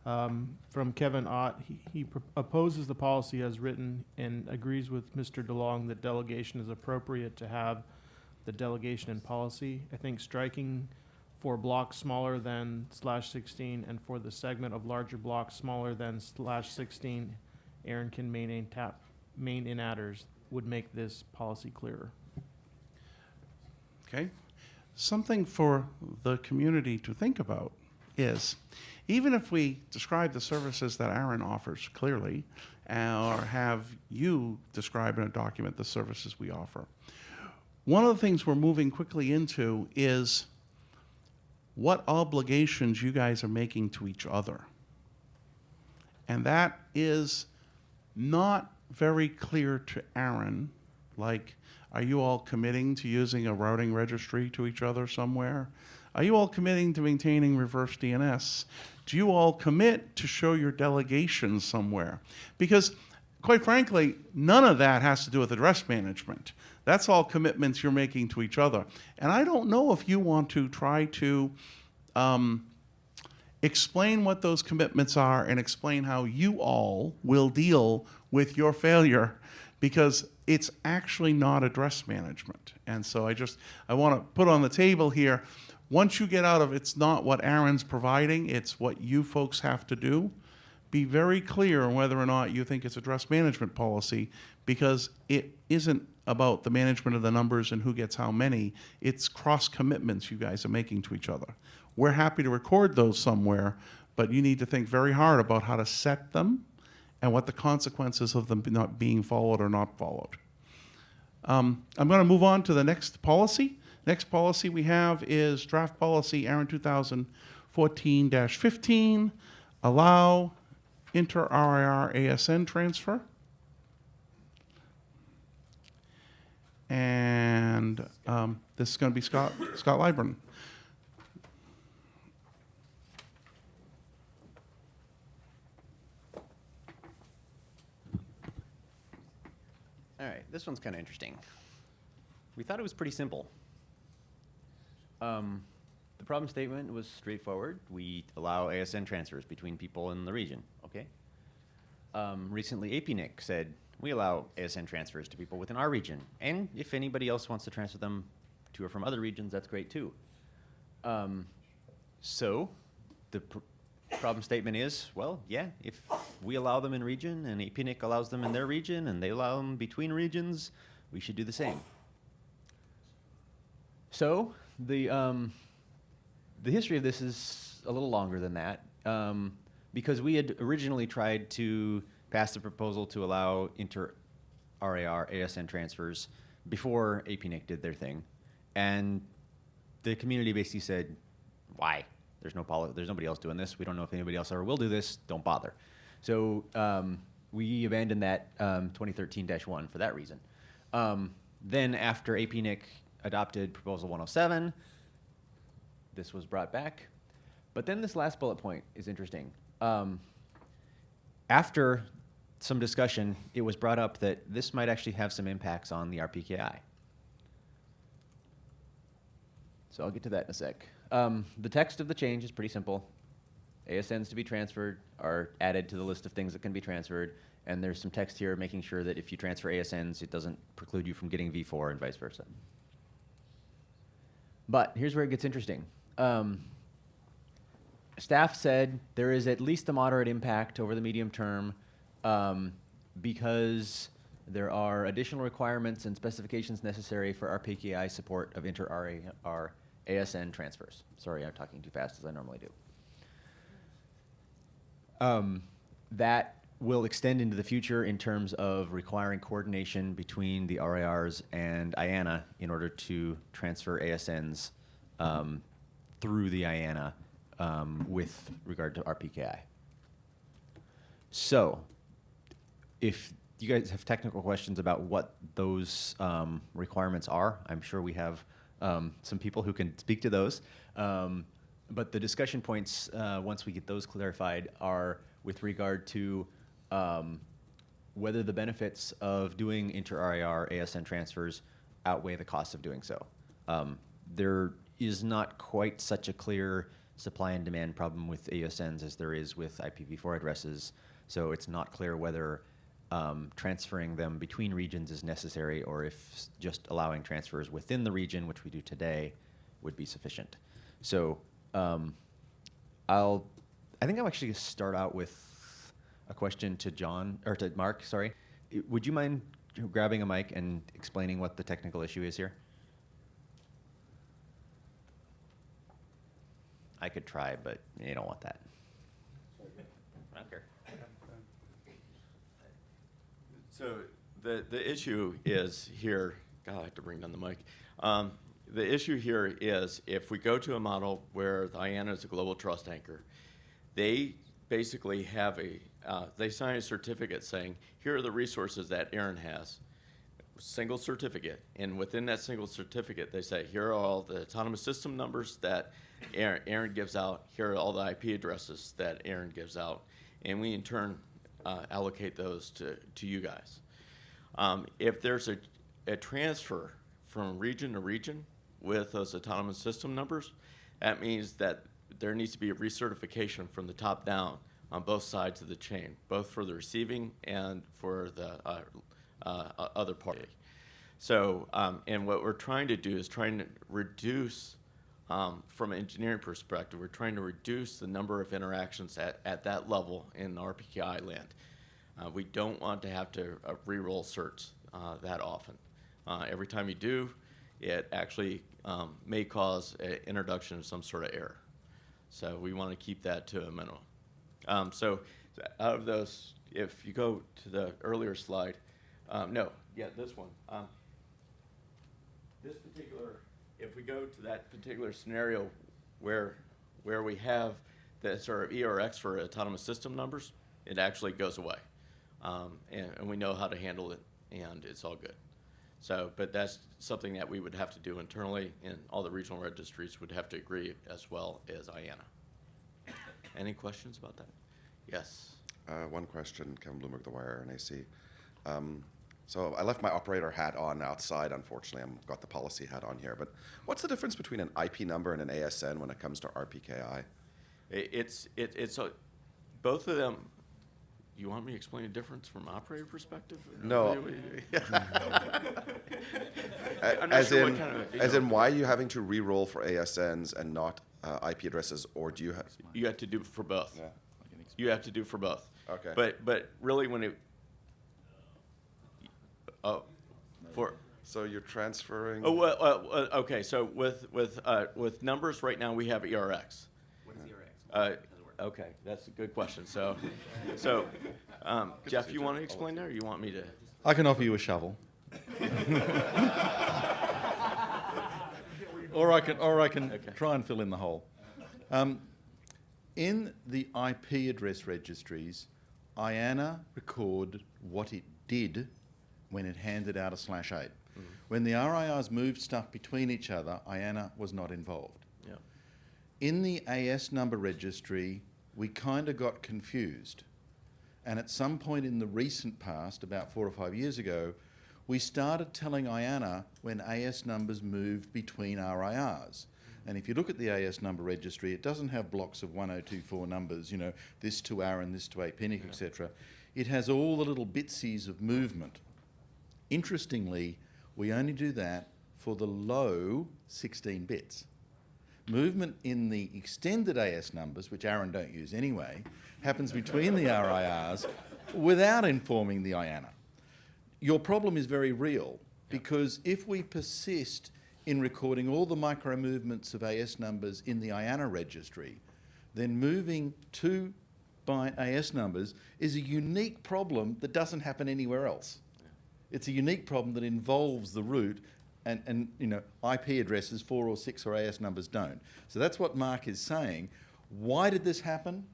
From Kevin Ott, he opposes the policy as written and agrees with Mr. DeLong that delegation is appropriate to have the delegation in policy. I think striking for blocks smaller than /16 and for the segment of larger blocks smaller than /16, ARIN can main in-adders would make this policy clearer. Okay. Something for the community to think about is, even if we describe the services that ARIN offers clearly, or have you describe in a document the services we offer, one of the things we're moving quickly into is what obligations you guys are making to each other. And that is not very clear to ARIN. Like, are you all committing to using a routing registry to each other somewhere? Are you all committing to maintaining reverse DNS? Do you all commit to show your delegations somewhere? Because, quite frankly, none of that has to do with address management. That's all commitments you're making to each other. And I don't know if you want to try to explain what those commitments are and explain how you all will deal with your failure, because it's actually not address management. And so I want to put on the table here, once you get out of it's not what ARIN's providing, it's what you folks have to do, be very clear on whether or not you think it's address management policy, because it isn't about the management of the numbers and who gets how many. It's cross commitments you guys are making to each other. We're happy to record those somewhere, but you need to think very hard about how to set them and what the consequences of them not being followed or not followed. I'm going to move on to the next policy. Next policy we have is draft policy ARIN 2014-15, allow inter-RIR ASN transfer. And this is going to be Scott Libren. All right, this one's kind of interesting. We thought it was pretty simple. The problem statement was straightforward. We allow ASN transfers between people in the region, okay? Recently, APNIC said, we allow ASN transfers to people within our region. And if anybody else wants to transfer them to or from other regions, that's great too. So the problem statement is, well, yeah, if we allow them in region and APNIC allows them in their region and they allow them between regions, we should do the same. So the history of this is a little longer than that, because we had originally tried to pass the proposal to allow inter-RAR ASN transfers before APNIC did their thing, and the community basically said, why? There's nobody else doing this. We don't know if anybody else ever will do this. Don't bother. So we abandoned that 2013-1 for that reason. Then after APNIC adopted Proposal 107, this was brought back. But then this last bullet point is interesting. after some discussion, it was brought up that this might actually have some impacts on the RPKI. So I'll get to that in a sec. The text of the change is pretty simple. ASNs to be transferred are added to the list of things that can be transferred, and there's some text here making sure that if you transfer ASNs, it doesn't preclude you from getting V4 and vice versa. But here's where it gets interesting. Staff said there is at least a moderate impact over the medium term because there are additional requirements and specifications necessary for RPKI support of inter-RAR ASN transfers. Sorry, I'm talking too fast as I normally do. That will extend into the future in terms of requiring coordination between the RARs and IANA in order to transfer ASNs through the IANA with regard to RPKI. So, if you guys have technical questions about what those requirements are, I'm sure we have some people who can speak to those. But the discussion points, once we get those clarified, are with regard to whether the benefits of doing inter-RAR ASN transfers outweigh the costs of doing so. There is not quite such a clear supply and demand problem with ASNs as there is with IPv4 addresses, so it's not clear whether transferring them between regions is necessary or if just allowing transfers within the region, which we do today, would be sufficient. So I think I'll actually start out with a question to John, or to Mark, sorry. Would you mind grabbing a mic and explaining what the technical issue is here? I could try, but you don't want that. I don't care. So the issue is here, God, I have to bring down the mic. The issue here is if we go to a model where the IANA is a global trust anchor, they basically have they sign a certificate saying, here are the resources that ARIN has, single certificate, and within that single certificate, they say, here are all the autonomous system numbers that ARIN gives out, here are all the IP addresses that ARIN gives out, and we in turn allocate those to you guys. If there's a transfer from region to region with those autonomous system numbers, that means that there needs to be a recertification from the top down on both sides of the chain, both for the receiving and for the other party. So, and what we're trying to do is trying to reduce, from an engineering perspective, we're trying to reduce the number of interactions at that level in RPKI land. We don't want to have to re-roll certs that often. Every time you do, it actually may cause an introduction of some sort of error. So we want to keep that to a minimum. So out of those, if you go to the earlier slide, this one. This particular, if we go to that particular scenario where we have the sort of ERX for autonomous system numbers, it actually goes away. And we know how to handle it, and it's all good. So, but that's something that we would have to do internally, and all the regional registries would have to agree as well as IANA. Any questions about that? Yes. One question, Kevin Bloomberg, The Wire, NAC. So I left my operator hat on outside, unfortunately. I've got the policy hat on here. But what's the difference between an IP number and an ASN when it comes to RPKI? It's both of them. You want me to explain the difference from operator perspective? No. As in, why are you having to re-roll for ASNs and not IP addresses, or do you have? You have to do for both. Yeah. You have to do for both. Okay. But really, when it So you're transferring. Oh well, okay. So with numbers right now, we have ERX. What is ERX? Okay, that's a good question. So Jeff, you want to explain that, or you want me to? I can offer you a shovel. or I can Okay. try and fill in the hole. In the IP address registries, IANA recorded what it did when it handed out a /8. Mm-hmm. When the RIRs moved stuff between each other, IANA was not involved. Yeah. In the AS number registry, we kind of got confused. And at some point in the recent past, about 4 or 5 years ago, we started telling IANA when AS numbers moved between RIRs. And if you look at the AS number registry, it doesn't have blocks of 1024 numbers, you know, this to ARIN, this to APNIC, etc. It has all the little bitsies of movement. Interestingly, we only do that for the low 16 bits. Movement in the extended AS numbers, which ARIN don't use anyway, happens between the RIRs without informing the IANA. Your problem is very real, because if we persist in recording all the micro movements of AS numbers in the IANA registry, then moving 2-byte AS numbers is a unique problem that doesn't happen anywhere else. It's a unique problem that involves the root, and you know, IP addresses 4 or 6 or AS numbers don't. So that's what Mark is saying. Why did this happen?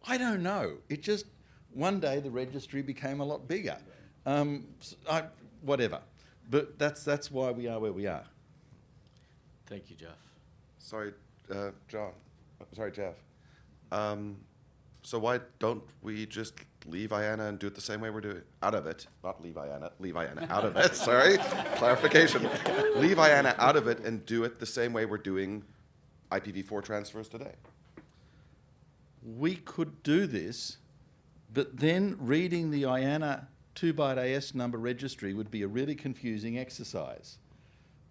I don't know. It just, one day the registry became a lot bigger. Whatever. But that's why we are where we are. Thank you, Jeff. Sorry, John. Sorry, Jeff. So why don't we just leave IANA and do it the same way we're doing it? Out of it. Not leave IANA out of it. Sorry. Clarification. Leave IANA out of it and do it the same way we're doing IPv4 transfers today. We could do this, but then reading the IANA 2-byte AS number registry would be a really confusing exercise,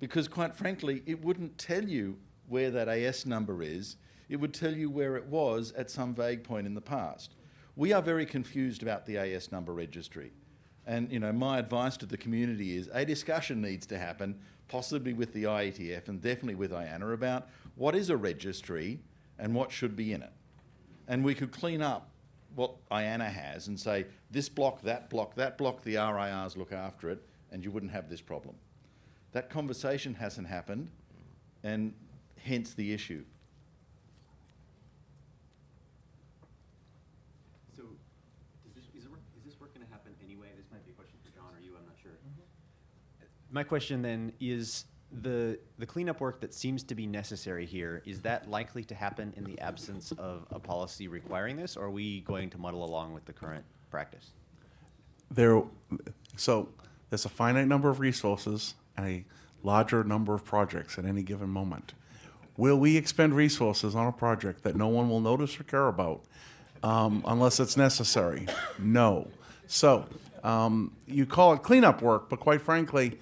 because quite frankly, it wouldn't tell you where that AS number is. It would tell you where it was at some vague point in the past. We are very confused about the AS number registry. And you know, my advice to the community is a discussion needs to happen, possibly with the IETF and definitely with IANA, about what is a registry and what should be in it. And we could clean up what IANA has and say, this block, that block, the RIRs look after it, and you wouldn't have this problem. That conversation hasn't happened, and hence the issue. So, is this work going to happen anyway? This might be a question for John or you, I'm not sure. My question then is, the cleanup work that seems to be necessary here, is that likely to happen in the absence of a policy requiring this, or are we going to muddle along with the current practice? So there's a finite number of resources and a larger number of projects at any given moment. Will we expend resources on a project that no one will notice or care about unless it's necessary? No. So you call it cleanup work, but quite frankly,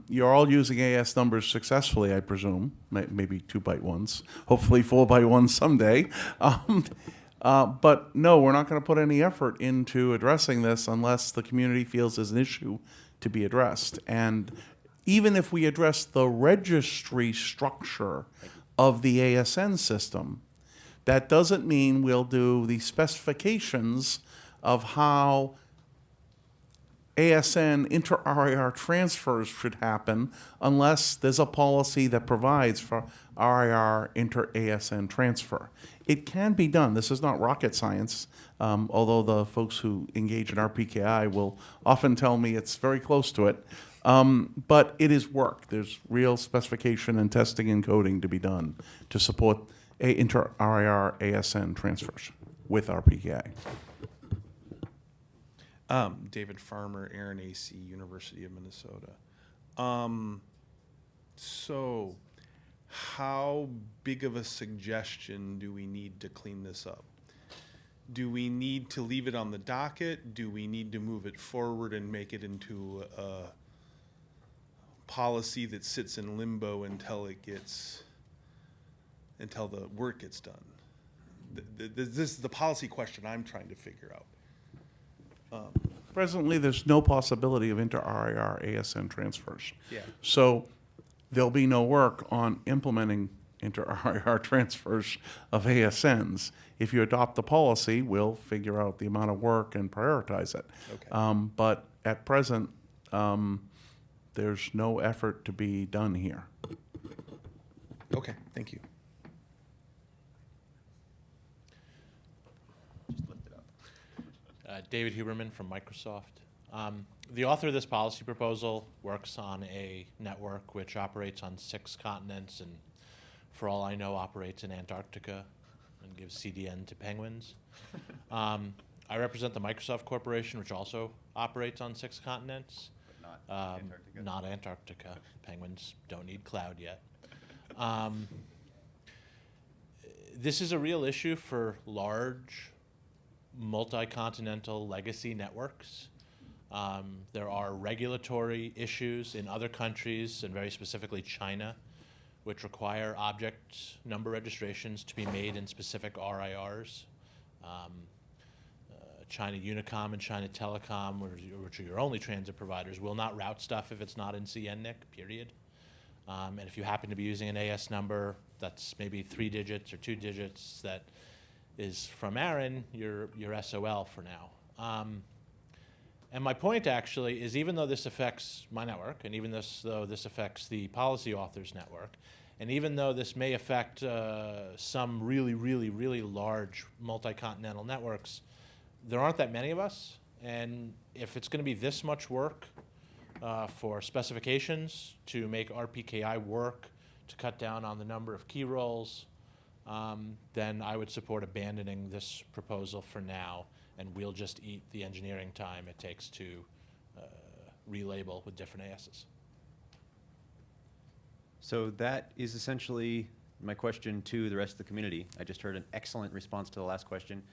you're all using AS numbers successfully, I presume, maybe 2-byte ones, hopefully 4-byte ones someday. But no, we're not going to put any effort into addressing this unless the community feels there's an issue to be addressed. And even if we address the registry structure of the ASN system, that doesn't mean we'll do the specifications of how ASN inter-RIR transfers should happen unless there's a policy that provides for RIR inter-ASN transfer. It can be done. This is not rocket science, although the folks who engage in RPKI will often tell me it's very close to it. But it is work. There's real specification and testing and coding to be done to support inter-RIR ASN transfers with RPKI. David Farmer, ARIN AC, University of Minnesota. So how big of a suggestion do we need to clean this up? Do we need to leave it on the docket? Do we need to move it forward and make it into a policy that sits in limbo until the work gets done? This is the policy question I'm trying to figure out. Presently, there's no possibility of inter-RIR ASN transfers. Yeah. So there'll be no work on implementing inter-RIR transfers of ASNs. If you adopt the policy, we'll figure out the amount of work and prioritize it. Okay. But at present, there's no effort to be done here. Okay, thank you. David Huberman from Microsoft. The author of this policy proposal works on a network which operates on 6 continents and, for all I know, operates in Antarctica and gives CDN to penguins. I represent the Microsoft Corporation, which also operates on 6 continents. Not Antarctica. Not Antarctica. Penguins don't need cloud yet. This is a real issue for large, multi-continental legacy networks. There are regulatory issues in other countries, and very specifically China, which require object number registrations to be made in specific RIRs. China Unicom and China Telecom, which are your only transit providers, will not route stuff if it's not in CNNIC, period. And if you happen to be using an AS number that's maybe 3 digits or 2 digits that is from ARIN, you're SOL for now. And my point actually is, even though this affects my network, and even though this affects the policy authors network, and even though this may affect some really, really, really large multi-continental networks, there aren't that many of us. And if it's going to be this much work for specifications to make RPKI work, to cut down on the number of key roles, then I would support abandoning this proposal for now, and we'll just eat the engineering time it takes to relabel with different ASs. So that is essentially my question to the rest of the community. I just heard an excellent response to the last question.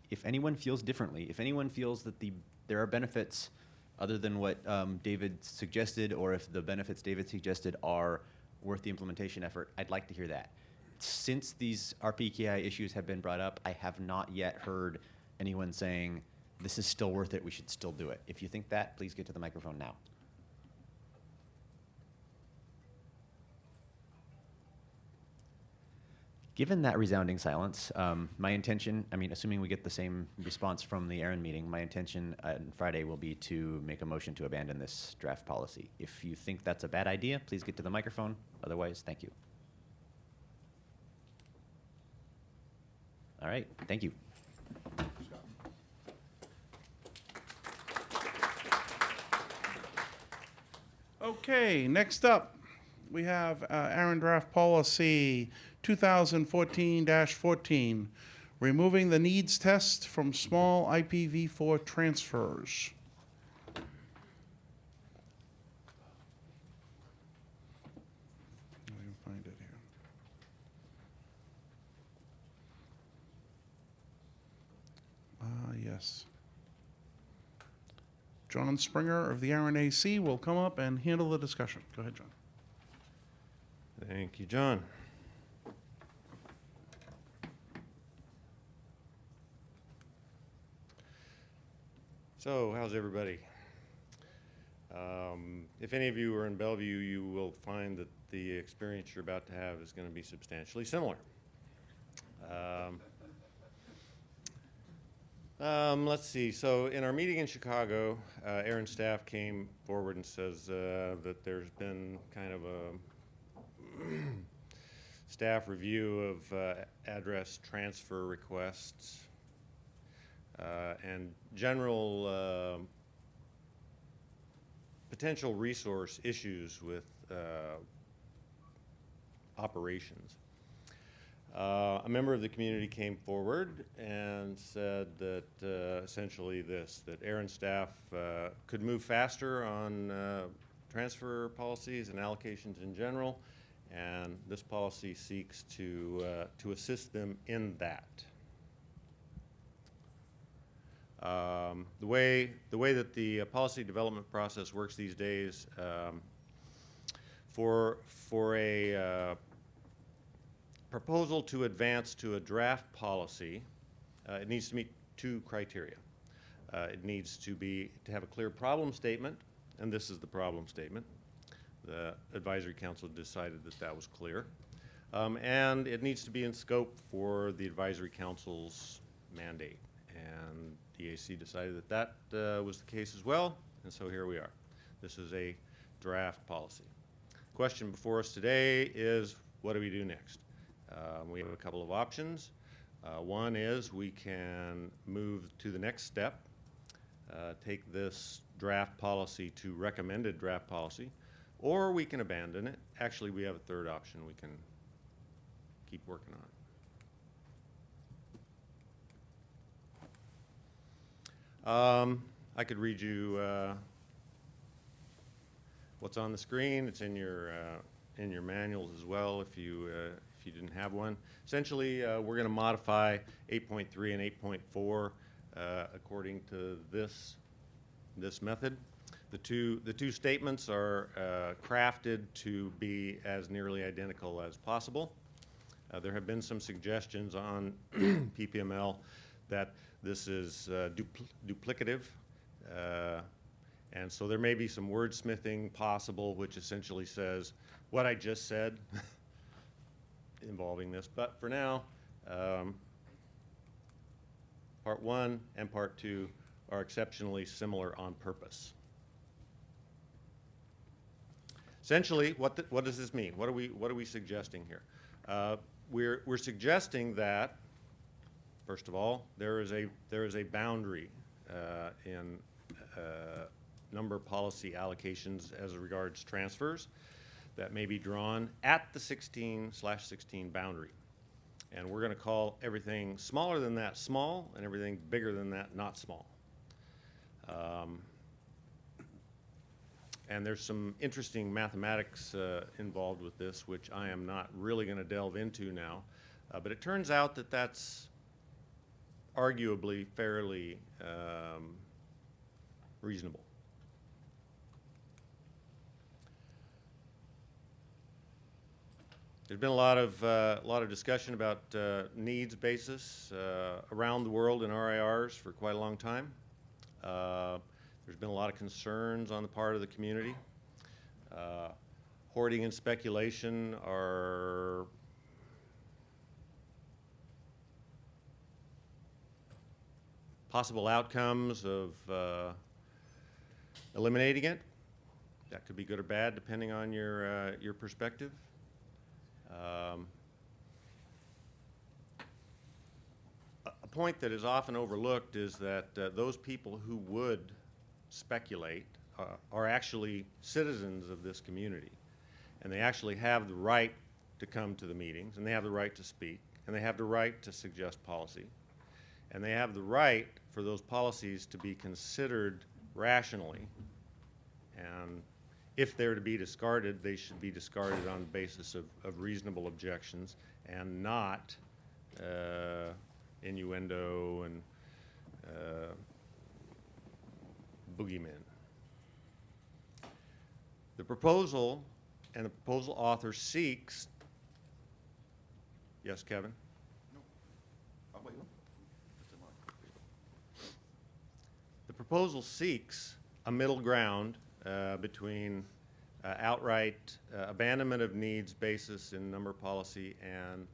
If anyone feels differently, if anyone feels that there are benefits other than what David suggested, or if the benefits David suggested are worth the implementation effort, I'd like to hear that. Since these RPKI issues have been brought up, I have not yet heard anyone saying, this is still worth it, we should still do it. If you think that, please get to the microphone now. Given that resounding silence, my intention, assuming we get the same response from the ARIN meeting, my intention on Friday will be to make a motion to abandon this draft policy. If you think that's a bad idea, please get to the microphone. Otherwise, thank you. All right, thank you. Okay, next up, we have ARIN Draft Policy 2014-14, removing the needs test from small IPv4 transfers. Let me find it here. Yes. John Springer of the ARIN AC will come up and handle the discussion. Go ahead, John. Thank you, John. So, how's everybody? If any of you are in Bellevue, you will find that the experience you're about to have is going to be substantially similar. Let's see. So, in our meeting in Chicago, ARIN staff came forward and says that there's been kind of a staff review of address transfer requests and general potential resource issues with operations. A member of the community came forward and said that essentially that ARIN staff could move faster on transfer policies and allocations in general, and this policy seeks to assist them in that. The way that the policy development process works these days, for a proposal to advance to a draft policy, it needs to meet 2 criteria. It needs to have a clear problem statement, and this is the problem statement. The Advisory Council decided that that was clear. And it needs to be in scope for the Advisory Council's mandate. And the AC decided that that was the case as well, and so here we are. This is a draft policy. Question before us today is, what do we do next? We have a couple of options. One is we can move to the next step, take this draft policy to recommended draft policy, or we can abandon it. Actually, we have a third option. We can keep working on it. I could read you what's on the screen. It's in your manuals as well if you didn't have one. Essentially, we're going to modify 8.3 and 8.4 according to this method. The two statements are crafted to be as nearly identical as possible. There have been some suggestions on PPML that this is duplicative, and so there may be some wordsmithing possible, which essentially says what I just said involving this. But for now, Part 1 and Part 2 are exceptionally similar on purpose. Essentially, what does this mean? What are we suggesting here? We're suggesting that, first of all, there is a boundary in number policy allocations as regards transfers that may be drawn at the 16/16 boundary. And we're going to call everything smaller than that small, and everything bigger than that not small. And there's some interesting mathematics involved with this, which I am not really going to delve into now. But it turns out that that's arguably fairly reasonable. There's been a lot of discussion about needs basis around the world in RIRs for quite a long time. There's been a lot of concerns on the part of the community. Hoarding and speculation are possible outcomes of eliminating it. That could be good or bad depending on your perspective. A point that is often overlooked is that those people who would speculate are actually citizens of this community, and they actually have the right to come to the meetings, and they have the right to speak, and they have the right to suggest policy, and they have the right for those policies to be considered rationally, and if they're to be discarded, they should be discarded on the basis of reasonable objections and not innuendo and boogeymen. The proposal and the proposal author seeks. Yes, Kevin? The proposal seeks a middle ground between outright abandonment of needs basis in number policy and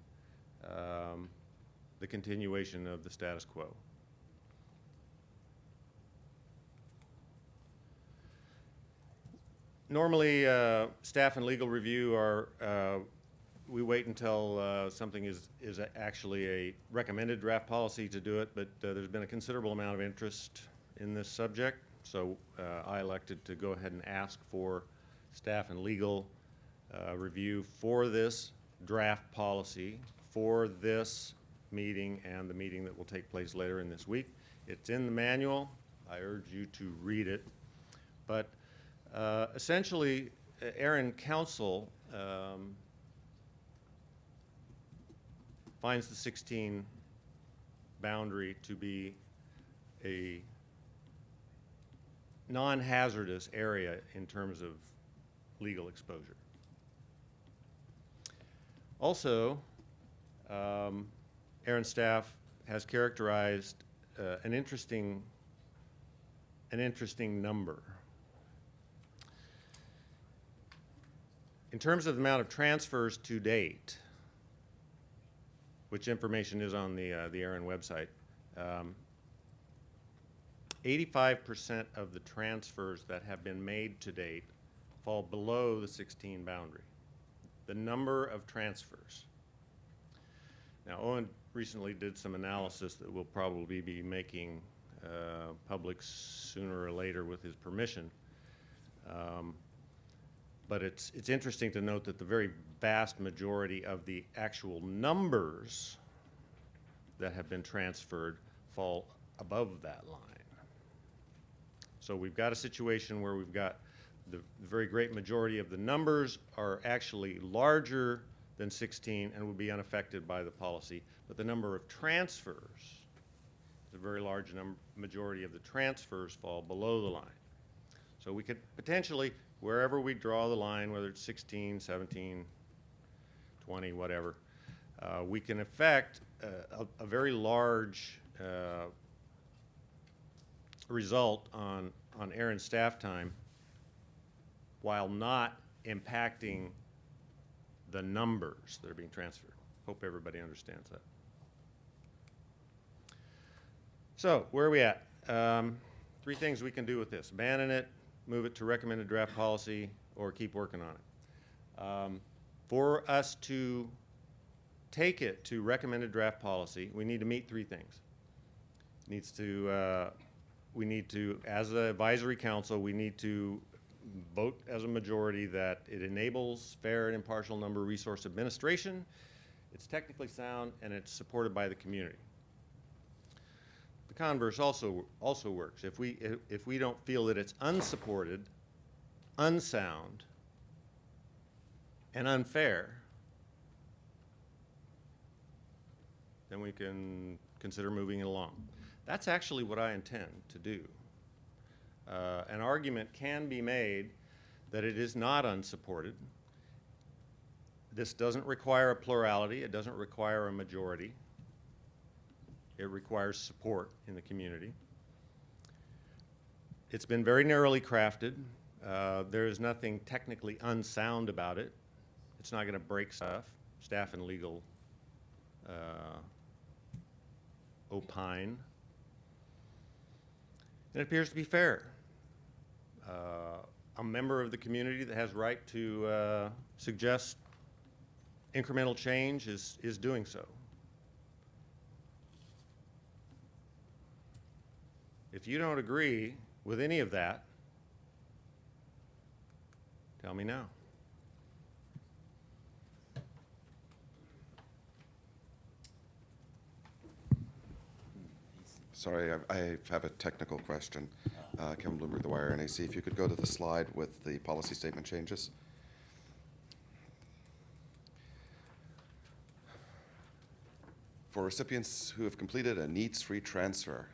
the continuation of the status quo. Normally, staff and legal review are, we wait until something is actually a recommended draft policy to do it, but there's been a considerable amount of interest in this subject. So I elected to go ahead and ask for staff and legal review for this draft policy for this meeting and the meeting that will take place later in this week. It's in the manual. I urge you to read it. But essentially, ARIN Council finds the 16 boundary to be a non-hazardous area in terms of legal exposure. Also, ARIN staff has characterized an interesting number. In terms of the amount of transfers to date, which information is on the ARIN website, 85% of the transfers that have been made to date fall below the 16 boundary. The number of transfers. Now, Owen recently did some analysis that we'll probably be making public sooner or later with his permission. But it's interesting to note that the very vast majority of the actual numbers that have been transferred fall above that line. So we've got a situation where we've got the very great majority of the numbers are actually larger than 16 and will be unaffected by the policy, but the number of transfers, the very large majority of the transfers fall below the line. So we could potentially, wherever we draw the line, whether it's 16, 17, 20, whatever, we can affect a very large result on ARIN staff time while not impacting the numbers that are being transferred. Hope everybody understands that. So where are we at? 3 things we can do with this: abandon it, move it to recommended draft policy, or keep working on it. For us to take it to recommended draft policy, we need to meet 3 things. We need to, as an advisory council, we need to vote as a majority that it enables fair and impartial number resource administration, it's technically sound, and it's supported by the community. The converse also works. If we don't feel that it's unsupported, unsound, and unfair, then we can consider moving it along. That's actually what I intend to do. An argument can be made that it is not unsupported. This doesn't require a plurality. It doesn't require a majority. It requires support in the community. It's been very narrowly crafted. There is nothing technically unsound about it. It's not going to break stuff. Staff and legal opine. And it appears to be fair. A member of the community that has right to suggest incremental change is doing so. If you don't agree with any of that, tell me now. Sorry, I have a technical question. Kevin Bloomberg, The Wire, NAC. If you could go to the slide with the policy statement changes. For recipients who have completed a needs-free transfer,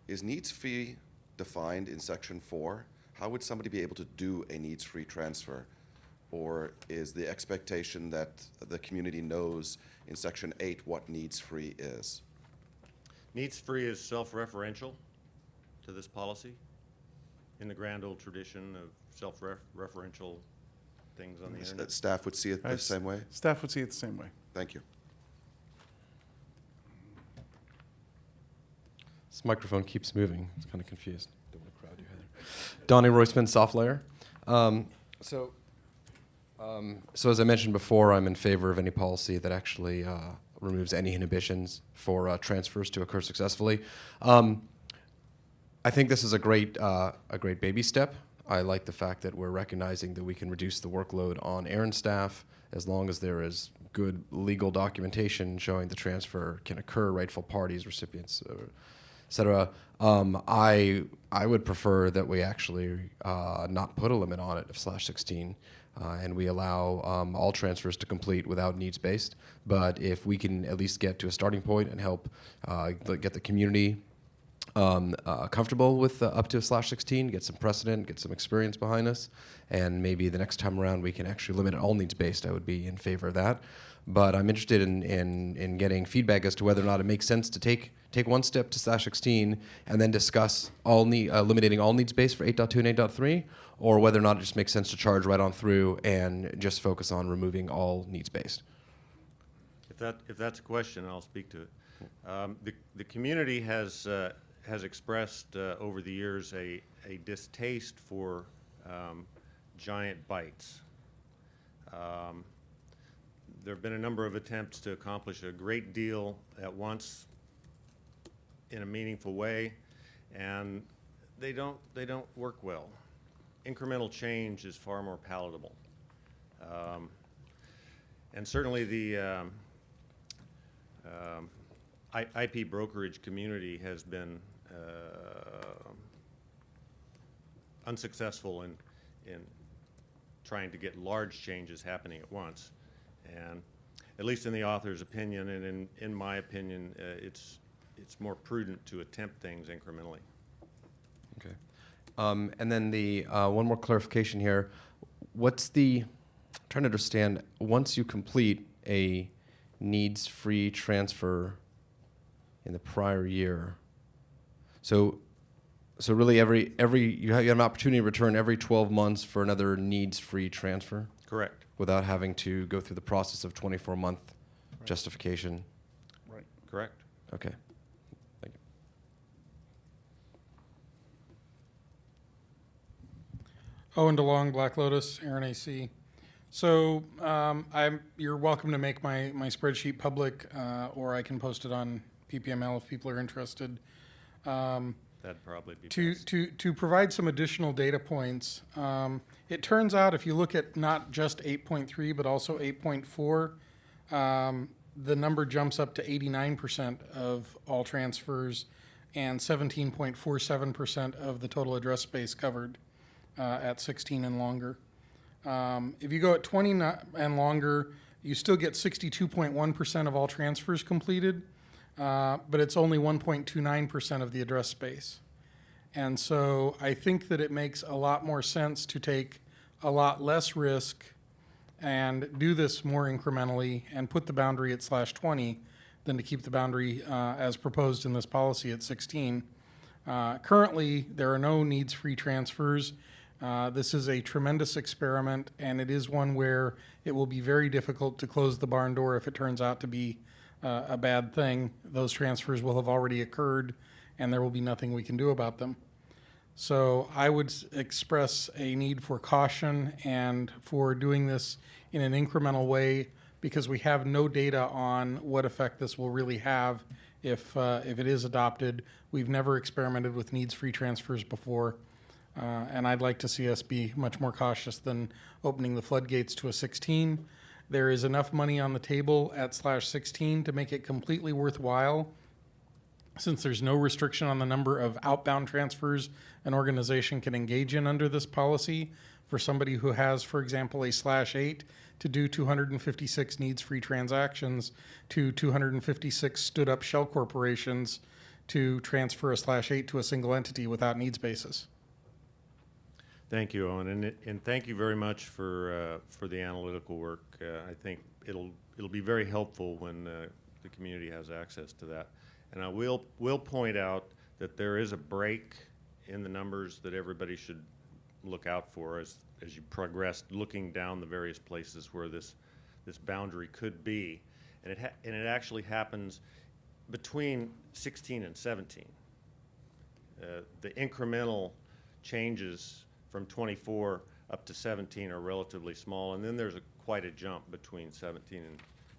is needs-free defined in Section 4? How would somebody be able to do a needs-free transfer? Or is the expectation that the community knows in Section 8 what needs-free is? Needs-free is self-referential to this policy in the grand old tradition of self-referential things on the internet. Staff would see it the same way? Staff would see it the same way. Thank you. This microphone keeps moving. I was kind of confused. Don't want to crowd you, Heather. Donnie Roisman, Soft Layer. So as I mentioned before, I'm in favor of any policy that actually removes any inhibitions for transfers to occur successfully. I think this is a great baby step. I like the fact that we're recognizing that we can reduce the workload on ARIN staff as long as there is good legal documentation showing the transfer can occur, rightful parties, recipients, et cetera. I would prefer that we actually not put a limit on it of /16. And we allow all transfers to complete without needs-based. But if we can at least get to a starting point and help get the community comfortable with up to a /16, get some precedent, get some experience behind us, and maybe the next time around we can actually limit it all needs-based, I would be in favor of that. But I'm interested in getting feedback as to whether or not it makes sense to take one step to /16 and then discuss eliminating all needs-based for 8.2 and 8.3, or whether or not it just makes sense to charge right on through and just focus on removing all needs-based. If that's a question, I'll speak to it. The community has expressed over the years a distaste for giant bites. There have been a number of attempts to accomplish a great deal at once in a meaningful way, and they don't work well. Incremental change is far more palatable. And certainly the IP brokerage community has been unsuccessful in trying to get large changes happening at once. And at least in the author's opinion, and in my opinion, it's more prudent to attempt things incrementally. Okay. And then the one more clarification here. What's the, I'm trying to understand, once you complete a needs-free transfer in the prior year, so really you have an opportunity to return every 12 months for another needs-free transfer? Correct. Without having to go through the process of 24-month justification? Right. Correct. Okay. Thank you. Owen DeLong, Black Lotus, ARIN AC. So you're welcome to make my spreadsheet public, or I can post it on PPML if people are interested. That'd probably be best. To provide some additional data points, it turns out if you look at not just 8.3 but also 8.4, the number jumps up to 89% of all transfers and 17.47% of the total address space covered at 16 and longer. If you go at 20 and longer, you still get 62.1% of all transfers completed, but it's only 1.29% of the address space. And so I think that it makes a lot more sense to take a lot less risk and do this more incrementally and put the boundary at /20 than to keep the boundary as proposed in this policy at 16. Currently, there are no needs-free transfers. This is a tremendous experiment, and it is one where it will be very difficult to close the barn door if it turns out to be a bad thing. Those transfers will have already occurred, and there will be nothing we can do about them. So I would express a need for caution and for doing this in an incremental way, because we have no data on what effect this will really have if it is adopted. We've never experimented with needs-free transfers before. And I'd like to see us be much more cautious than opening the floodgates to a 16. There is enough money on the table at /16 to make it completely worthwhile, since there's no restriction on the number of outbound transfers an organization can engage in under this policy. For somebody who has, for example, a /8 to do 256 needs-free transactions to 256 stood-up shell corporations to transfer a /8 to a single entity without needs basis. Thank you, Owen, and thank you very much for the analytical work. I think it'll be very helpful when the community has access to that. And I will point out that there is a break in the numbers that everybody should look out for as you progress, looking down the various places where this boundary could be, and it actually happens between 16 and 17. The incremental changes from 24 up to 17 are relatively small, and then there's quite a jump between 17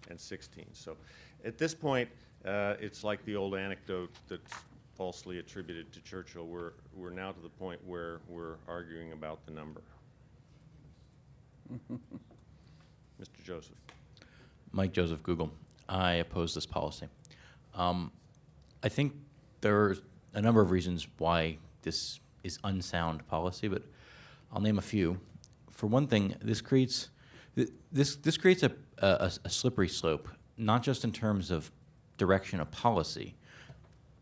and 16. So at this point, it's like the old anecdote that's falsely attributed to Churchill. We're now to the point where we're arguing about the number. Mr. Joseph. Mike Joseph, Google. I oppose this policy. I think there are a number of reasons why this is unsound policy, but I'll name a few. For one thing, this creates a slippery slope, not just in terms of direction of policy,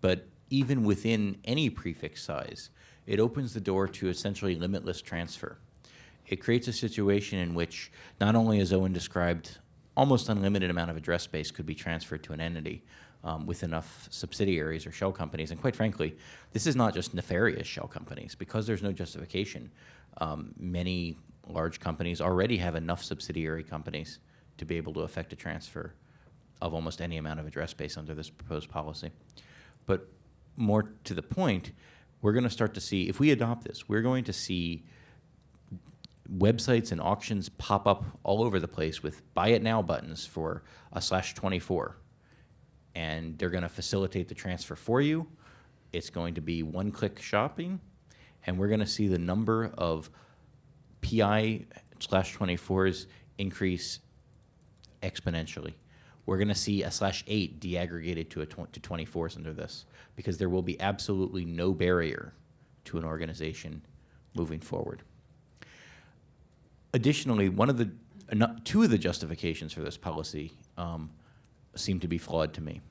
but even within any prefix size. It opens the door to essentially limitless transfer. It creates a situation in which not only, as Owen described, almost unlimited amount of address space could be transferred to an entity with enough subsidiaries or shell companies. And quite frankly, this is not just nefarious shell companies. Because there's no justification, many large companies already have enough subsidiary companies to be able to effect a transfer of almost any amount of address space under this proposed policy. But more to the point, we're going to start to see, if we adopt this, we're going to see websites and auctions pop up all over the place with buy it now buttons for a /24. And they're going to facilitate the transfer for you. It's going to be one-click shopping. And we're going to see the number of PI /24s increase exponentially. We're going to see a /8 deaggregated to 24s under this, because there will be absolutely no barrier to an organization moving forward. Additionally, two of the justifications for this policy seem to be flawed to me.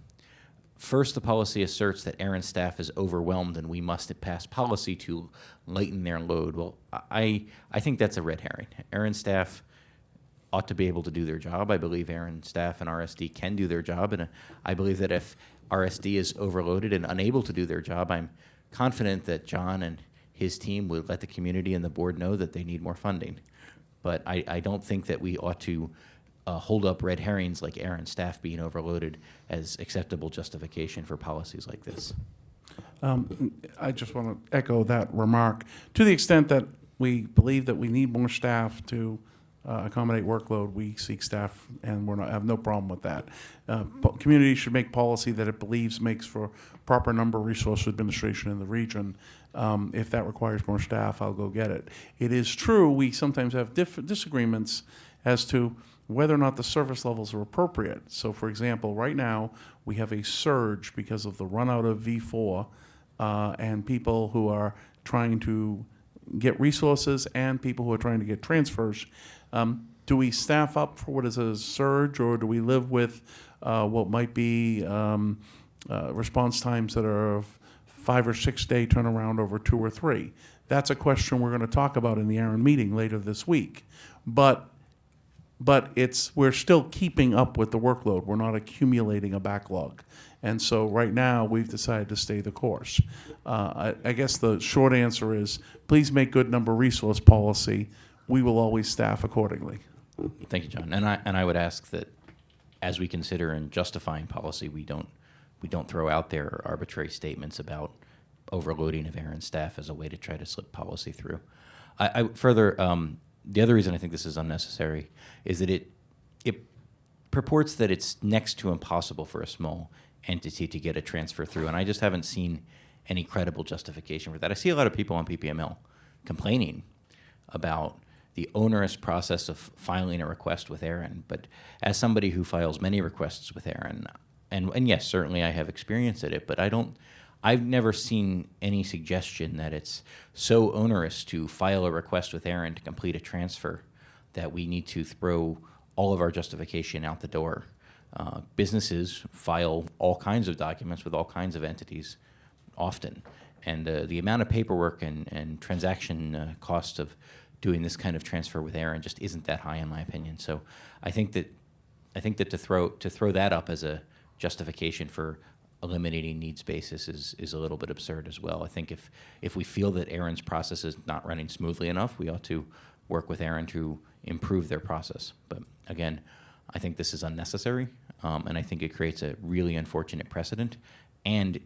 First, the policy asserts that ARIN staff is overwhelmed and we must pass policy to lighten their load. Well, I think that's a red herring. ARIN staff ought to be able to do their job. I believe ARIN staff and RSD can do their job, and I believe that if RSD is overloaded and unable to do their job, I'm confident that John and his team would let the community and the board know that they need more funding. But I don't think that we ought to hold up red herrings like ARIN staff being overloaded as acceptable justification for policies like this. I just want to echo that remark. To the extent that we believe that we need more staff to accommodate workload, we seek staff, and have no problem with that. Community should make policy that it believes makes for proper number resource administration in the region. If that requires more staff, I'll go get it. It is true we sometimes have disagreements as to whether or not the service levels are appropriate. So, for example, right now we have a surge because of the run out of V4 and people who are trying to get resources and people who are trying to get transfers. Do we staff up for what is a surge, or do we live with what might be response times that are 5 or 6 day turnaround over 2 or 3? That's a question we're going to talk about in the ARIN meeting later this week. But we're still keeping up with the workload. We're not accumulating a backlog. And so right now, we've decided to stay the course. I guess the short answer is, please make good number resource policy. We will always staff accordingly. Thank you, John. And I would ask that as we consider in justifying policy, we don't throw out there arbitrary statements about overloading of ARIN staff as a way to try to slip policy through. Further, the other reason I think this is unnecessary is that it purports that it's next to impossible for a small entity to get a transfer through, and I just haven't seen any credible justification for that. I see a lot of people on PPML complaining about the onerous process of filing a request with ARIN, but as somebody who files many requests with ARIN, and yes, certainly I have experience at it, but I've never seen any suggestion that it's so onerous to file a request with ARIN to complete a transfer that we need to throw all of our justification out the door. Businesses file all kinds of documents with all kinds of entities often, and the amount of paperwork and transaction costs of doing this kind of transfer with ARIN just isn't that high in my opinion. So I think that to throw that up as a justification for eliminating needs basis is a little bit absurd as well. I think if we feel that ARIN's process is not running smoothly enough, we ought to work with ARIN to improve their process. But again, I think this is unnecessary, and I think it creates a really unfortunate precedent, and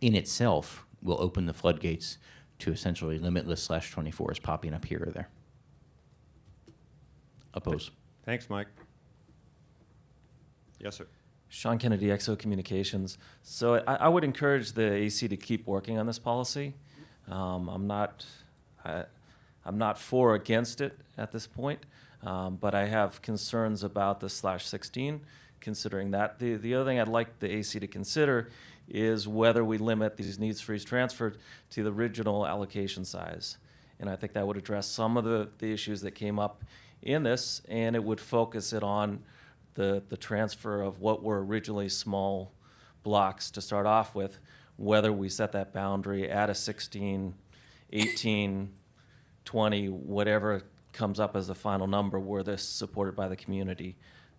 in itself will open the floodgates to essentially limitless /24s popping up here or there. Oppose. Thanks, Mike. Yes, sir. Sean Kennedy, XO Communications. So I would encourage the AC to keep working on this policy. I'm not for or against it at this point, but I have concerns about the /16, considering that. The other thing I'd like the AC to consider is whether we limit these needs freeze transfer to the original allocation size. And I think that would address some of the issues that came up in this, and it would focus it on the transfer of what were originally small blocks to start off with, whether we set that boundary at a 16, 18, 20, whatever comes up as the final number, were this supported by the community.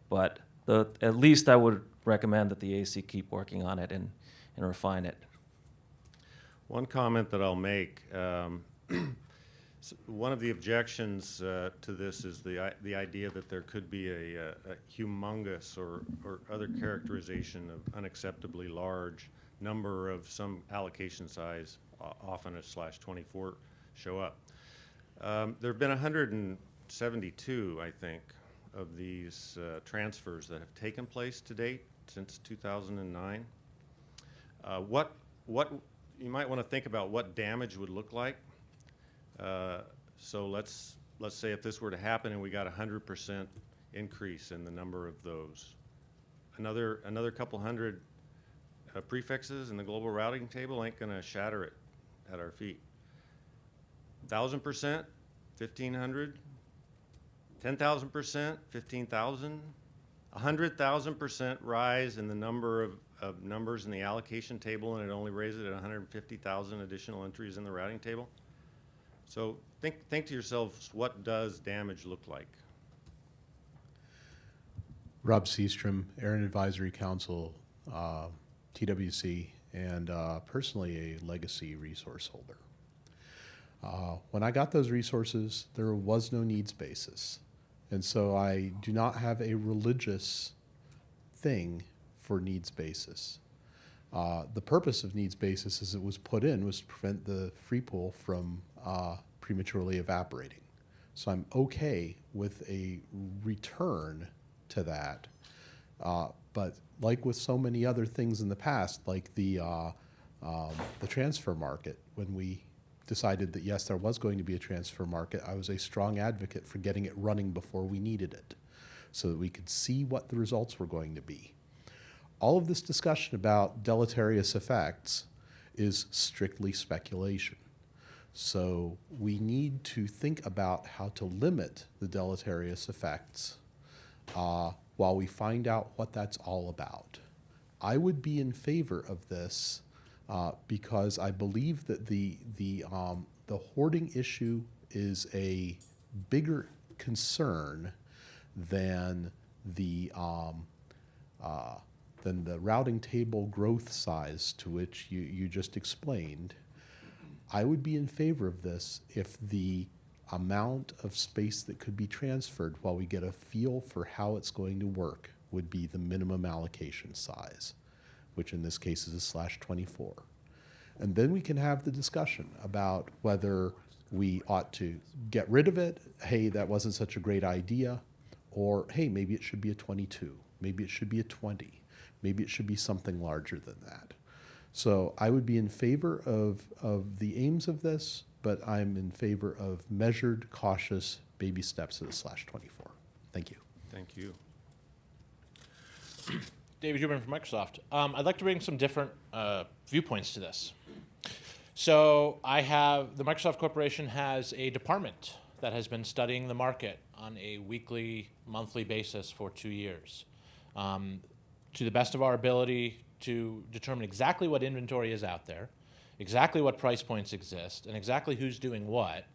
But at least I would recommend that the AC keep working on it and refine it. One comment that I'll make, one of the objections to this is the idea that there could be a humongous or other characterization of unacceptably large number of some allocation size, often a /24, show up. There have been 172, I think, of these transfers that have taken place to date since 2009. What you might want to think about what damage would look like. So let's say if this were to happen and we got 100% increase in the number of those, another couple hundred prefixes in the global routing table ain't going to shatter it at our feet. 1,000%, 1,500, 10,000%, 15,000, 100,000% rise in the number of numbers in the allocation table, and it only raises it at 150,000 additional entries in the routing table. So think to yourselves, what does damage look like? Rob Seastrom, ARIN Advisory Council, TWC, and personally a legacy resource holder. When I got those resources, there was no needs basis. And so I do not have a religious thing for needs basis. The purpose of needs basis as it was put in was to prevent the free pool from prematurely evaporating. So I'm okay with a return to that. But like with so many other things in the past, like the transfer market, when we decided that yes, there was going to be a transfer market, I was a strong advocate for getting it running before we needed it so that we could see what the results were going to be. All of this discussion about deleterious effects is strictly speculation. So we need to think about how to limit the deleterious effects while we find out what that's all about. I would be in favor of this because I believe that the hoarding issue is a bigger concern than the routing table growth size to which you just explained. I would be in favor of this if the amount of space that could be transferred while we get a feel for how it's going to work would be the minimum allocation size, which in this case is a /24. And then we can have the discussion about whether we ought to get rid of it, hey, that wasn't such a great idea, or hey, maybe it should be a 22, maybe it should be a 20, maybe it should be something larger than that. So I would be in favor of the aims of this, but I'm in favor of measured, cautious baby steps at a /24. Thank you. Thank you. David Huberman from Microsoft. I'd like to bring some different viewpoints to this. So the Microsoft Corporation has a department that has been studying the market on a weekly, monthly basis for 2 years. To the best of our ability to determine exactly what inventory is out there, exactly what price points exist, and exactly who's doing what,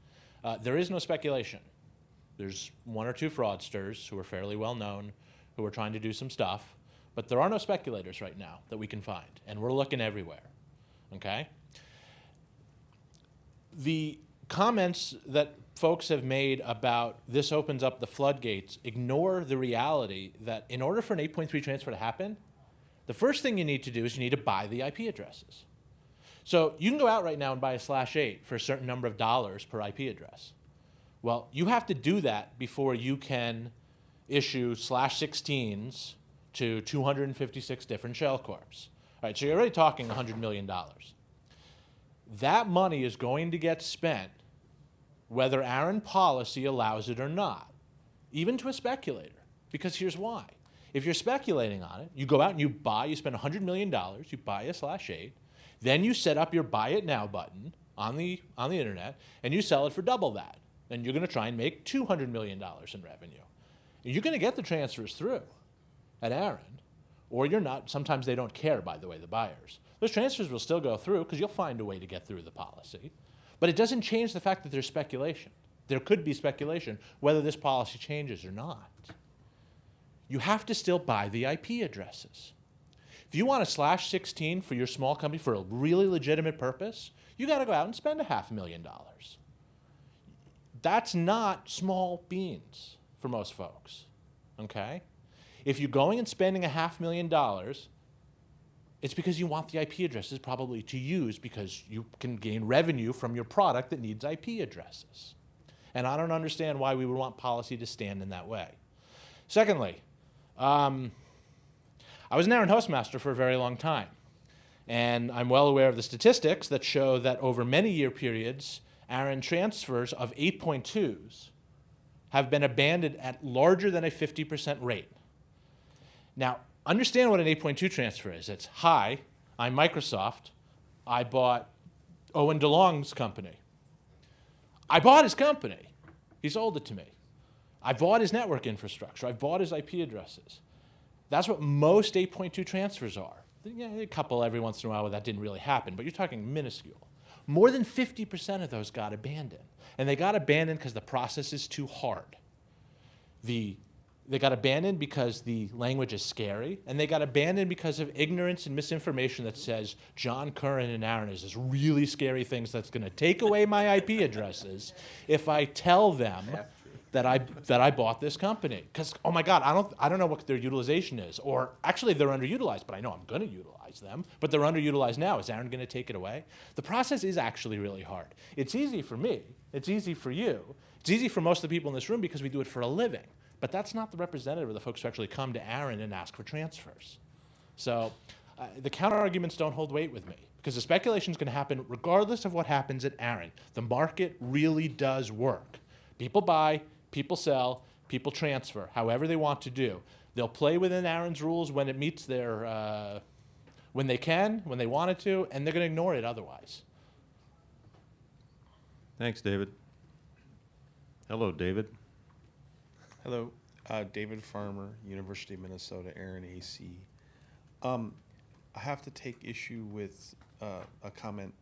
there is no speculation. There's one or two fraudsters who are fairly well known who are trying to do some stuff, but there are no speculators right now that we can find, and we're looking everywhere, okay? The comments that folks have made about this opens up the floodgates ignore the reality that in order for an 8.3 transfer to happen, the first thing you need to do is you need to buy the IP addresses. So you can go out right now and buy a /8 for a certain number of dollars per IP address. Well, you have to do that before you can issue /16s to 256 different shell corps. All right, so you're already talking $100 million. That money is going to get spent whether ARIN policy allows it or not, even to a speculator, because here's why. If you're speculating on it, you go out and you spend $100 million, you buy a /8, then you set up your Buy It Now button on the internet, and you sell it for double that. And you're going to try and make $200 million in revenue. You're going to get the transfers through at ARIN, or you're not. Sometimes they don't care, by the way, the buyers. Those transfers will still go through because you'll find a way to get through the policy. But it doesn't change the fact that there's speculation. There could be speculation whether this policy changes or not. You have to still buy the IP addresses. If you want a /16 for your small company for a really legitimate purpose, you got to go out and spend $500,000. That's not small beans for most folks, okay? If you're going and spending $500,000, it's because you want the IP addresses probably to use because you can gain revenue from your product that needs IP addresses. And I don't understand why we would want policy to stand in that way. Secondly, I was an ARIN Hostmaster for a very long time, and I'm well aware of the statistics that show that over many year periods, ARIN transfers of 8.2s have been abandoned at larger than a 50% rate. Now, understand what an 8.2 transfer is. It's, hi, I'm Microsoft. I bought Owen DeLong's company. I bought his company. He sold it to me. I bought his network infrastructure. I bought his IP addresses. That's what most 8.2 transfers are. Yeah, a couple every once in a while where that didn't really happen, but you're talking minuscule. More than 50% of those got abandoned. And they got abandoned because the process is too hard. They got abandoned because the language is scary, and they got abandoned because of ignorance and misinformation that says John Curran and ARIN is this really scary thing that's going to take away my IP addresses if I tell them that I bought this company. Because, oh my God, I don't know what their utilization is. Or actually they're underutilized, but I know I'm going to utilize them. But they're underutilized now. Is ARIN going to take it away? The process is actually really hard. It's easy for me. It's easy for you. It's easy for most of the people in this room because we do it for a living. But that's not the representative of the folks who actually come to ARIN and ask for transfers. So the counter arguments don't hold weight with me because the speculation is going to happen regardless of what happens at ARIN. The market really does work. People buy, people sell, people transfer, however they want to do. They'll play within ARIN's rules when it meets their, when they can, when they want it to, and they're going to ignore it otherwise. Thanks, David. Hello, David. Hello, David Farmer, University of Minnesota, ARIN AC. I have to take issue with a comment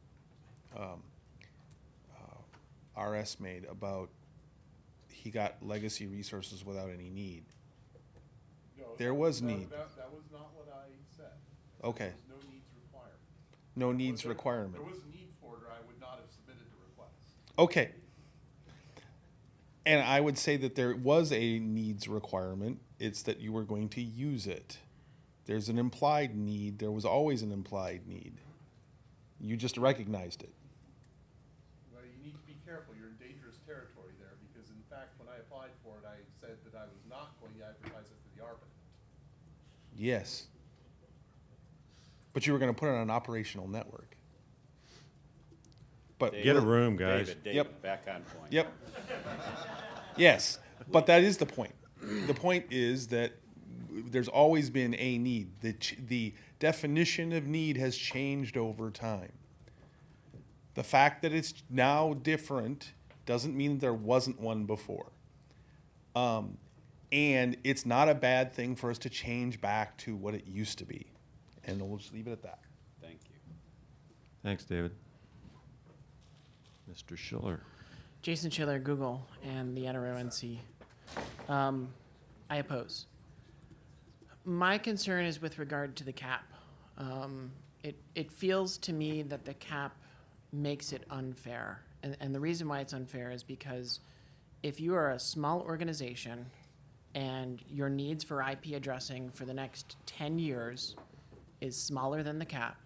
RS made about he got legacy resources without any need. No, There was need. That was not what I said. Okay. There was no needs requirement. No needs requirement. There was a need for it, or I would not have submitted the request. Okay. And I would say that there was a needs requirement. It's that you were going to use it. There's an implied need. There was always an implied need. You just recognized it. Well, you need to be careful. You're in dangerous territory there because, in fact, when I applied for it, I said that I was not going to advertise it for the ARPA. Yes. But you were going to put it on an operational network. But Get a room, guys. David, Yep. back on point. Yep. Yes, but that is the point. The point is that there's always been a need. The definition of need has changed over time. The fact that it's now different doesn't mean there wasn't one before. And it's not a bad thing for us to change back to what it used to be. And we'll just leave it at that. Thank you. Thanks, David. Mr. Schiller. Jason Schiller, Google, and the NRONC. I oppose. My concern is with regard to the cap. It feels to me that the cap makes it unfair. And the reason why it's unfair is because if you are a small organization and your needs for IP addressing for the next 10 years is smaller than the cap,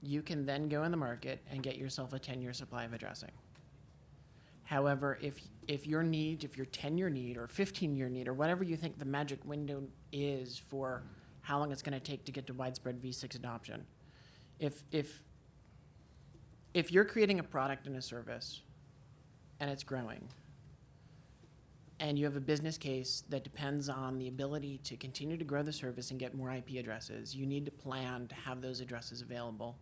you can then go in the market and get yourself a 10-year supply of addressing. However, if your 10-year need or 15-year need or whatever you think the magic window is for how long it's going to take to get to widespread V6 adoption, if you're creating a product and a service and it's growing and you have a business case that depends on the ability to continue to grow the service and get more IP addresses, you need to plan to have those addresses available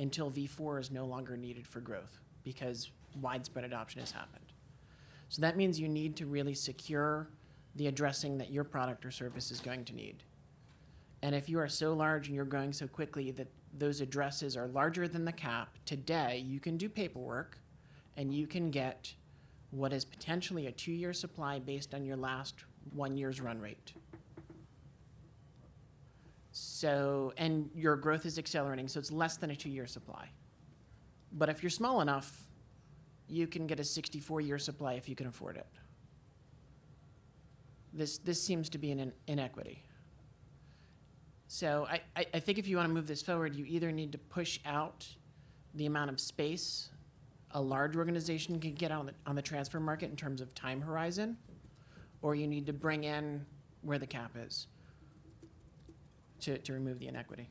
until V4 is no longer needed for growth because widespread adoption has happened. So that means you need to really secure the addressing that your product or service is going to need. And if you are so large and you're growing so quickly that those addresses are larger than the cap, today you can do paperwork and you can get what is potentially a 2-year supply based on your last 1 year's run rate. So, and your growth is accelerating, so it's less than a 2-year supply. But if you're small enough, you can get a 64-year supply if you can afford it. This seems to be an inequity. So I think if you want to move this forward, you either need to push out the amount of space a large organization can get on the transfer market in terms of time horizon, or you need to bring in where the cap is to remove the inequity.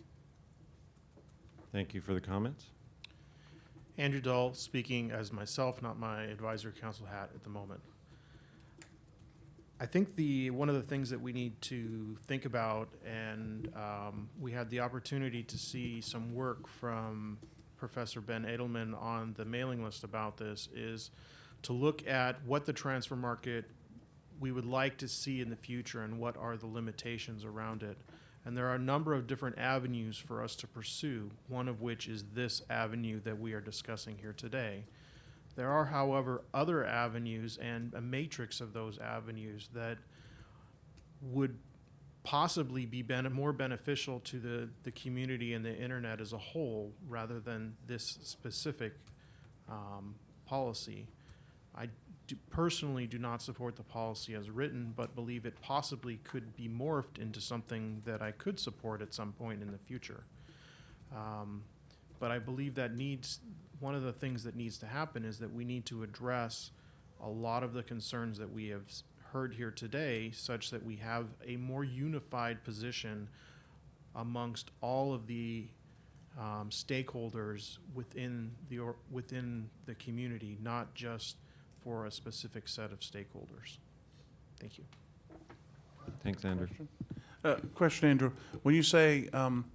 Thank you for the comments. Andrew Dahl, speaking as myself, not my advisory council hat at the moment. I think one of the things that we need to think about, and we had the opportunity to see some work from Professor Ben Edelman on the mailing list about this, is to look at what the transfer market we would like to see in the future and what are the limitations around it. And there are a number of different avenues for us to pursue, one of which is this avenue that we are discussing here today. There are, however, other avenues and a matrix of those avenues that would possibly be more beneficial to the community and the internet as a whole rather than this specific policy. I personally do not support the policy as written, but believe it possibly could be morphed into something that I could support at some point in the future. But I believe that one of the things that needs to happen is that we need to address a lot of the concerns that we have heard here today, such that we have a more unified position amongst all of the stakeholders within the community, not just for a specific set of stakeholders. Thank you. Thanks, Andrew. Question, Andrew. When you say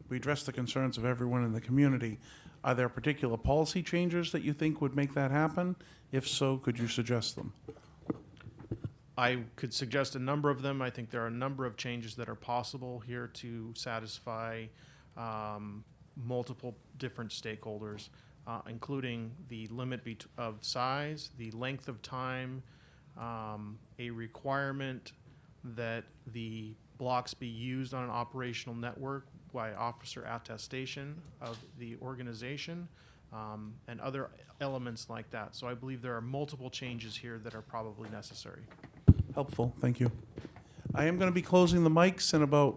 we address the concerns of everyone in the community, are there particular policy changes that you think would make that happen? If so, could you suggest them? I could suggest a number of them. I think there are a number of changes that are possible here to satisfy multiple different stakeholders, including the limit of size, the length of time, a requirement that the blocks be used on an operational network by officer attestation of the organization, and other elements like that. So I believe there are multiple changes here that are probably necessary. Helpful, thank you. I am going to be closing the mics in about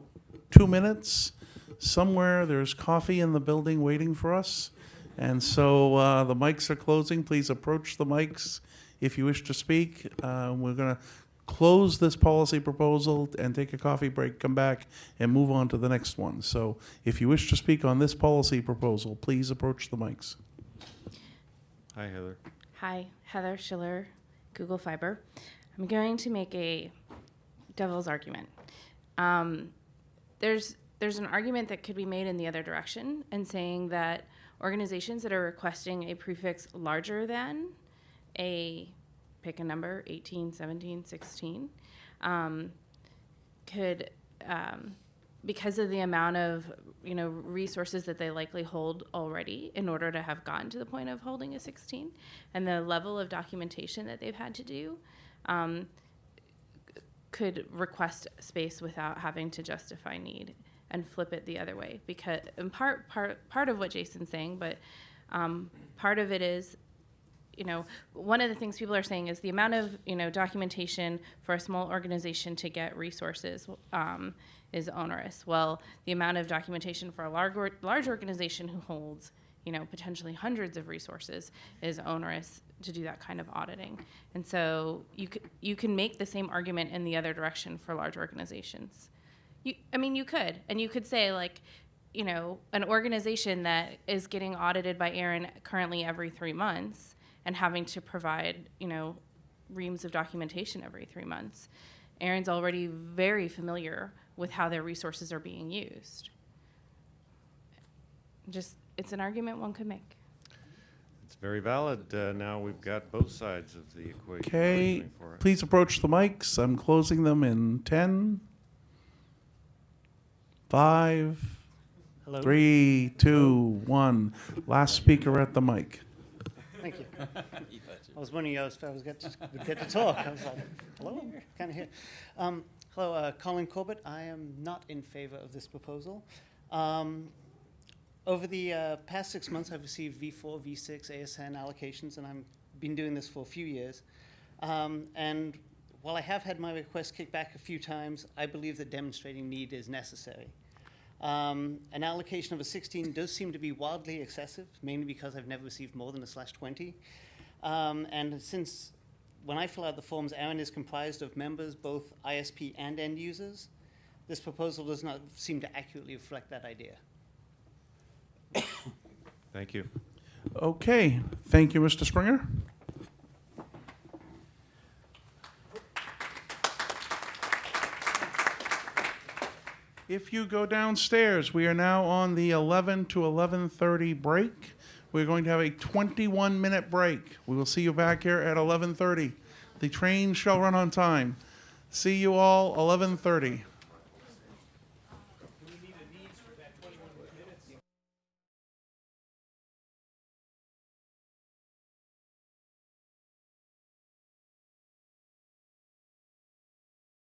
2 minutes. Somewhere there's coffee in the building waiting for us. And so the mics are closing. Please approach the mics if you wish to speak. We're going to close this policy proposal and take a coffee break, come back, and move on to the next one. So if you wish to speak on this policy proposal, please approach the mics. Hi, Heather. Hi, Heather Schiller, Google Fiber. I'm going to make a devil's argument. There's an argument that could be made in the other direction and saying that organizations that are requesting a prefix larger than pick a number, 18, 17, 16, could, because of the amount of resources that they likely hold already in order to have gotten to the point of holding a 16, and the level of documentation that they've had to do, could request space without having to justify need and flip it the other way. Because and part of what Jason's saying, but part of it is, one of the things people are saying is the amount of documentation for a small organization to get resources is onerous. Well, the amount of documentation for a large organization who holds potentially hundreds of resources is onerous to do that kind of auditing. And so you can make the same argument in the other direction for large organizations. You could. And you could say, like, an organization that is getting audited by ARIN currently every 3 months and having to provide, reams of documentation every 3 months. ARIN's already very familiar with how their resources are being used. It's an argument one could make. It's very valid. Now we've got both sides of the equation. Okay, arguing for it. please approach the mics. I'm closing them in 10, 5, Hello. 3, 2, 1. Last speaker at the mic. Thank you. I was wondering if I would get to talk. I was like, hello, kind of here. Hello, Colin Corbett. I am not in favor of this proposal. Over the past 6 months, I've received V4, V6, ASN allocations, and I've been doing this for a few years. And while I have had my request kicked back a few times, I believe that demonstrating need is necessary. An allocation of a 16 does seem to be wildly excessive, mainly because I've never received more than a /20. And since when I fill out the forms, ARIN is comprised of members, both ISP and end users, this proposal does not seem to accurately reflect that idea. Thank you. Okay, thank you, Mr. Springer. If you go downstairs, we are now on the 11 to 11:30 break. We're going to have a 21-minute break. We will see you back here at 11:30. The train shall run on time. See you all 11:30.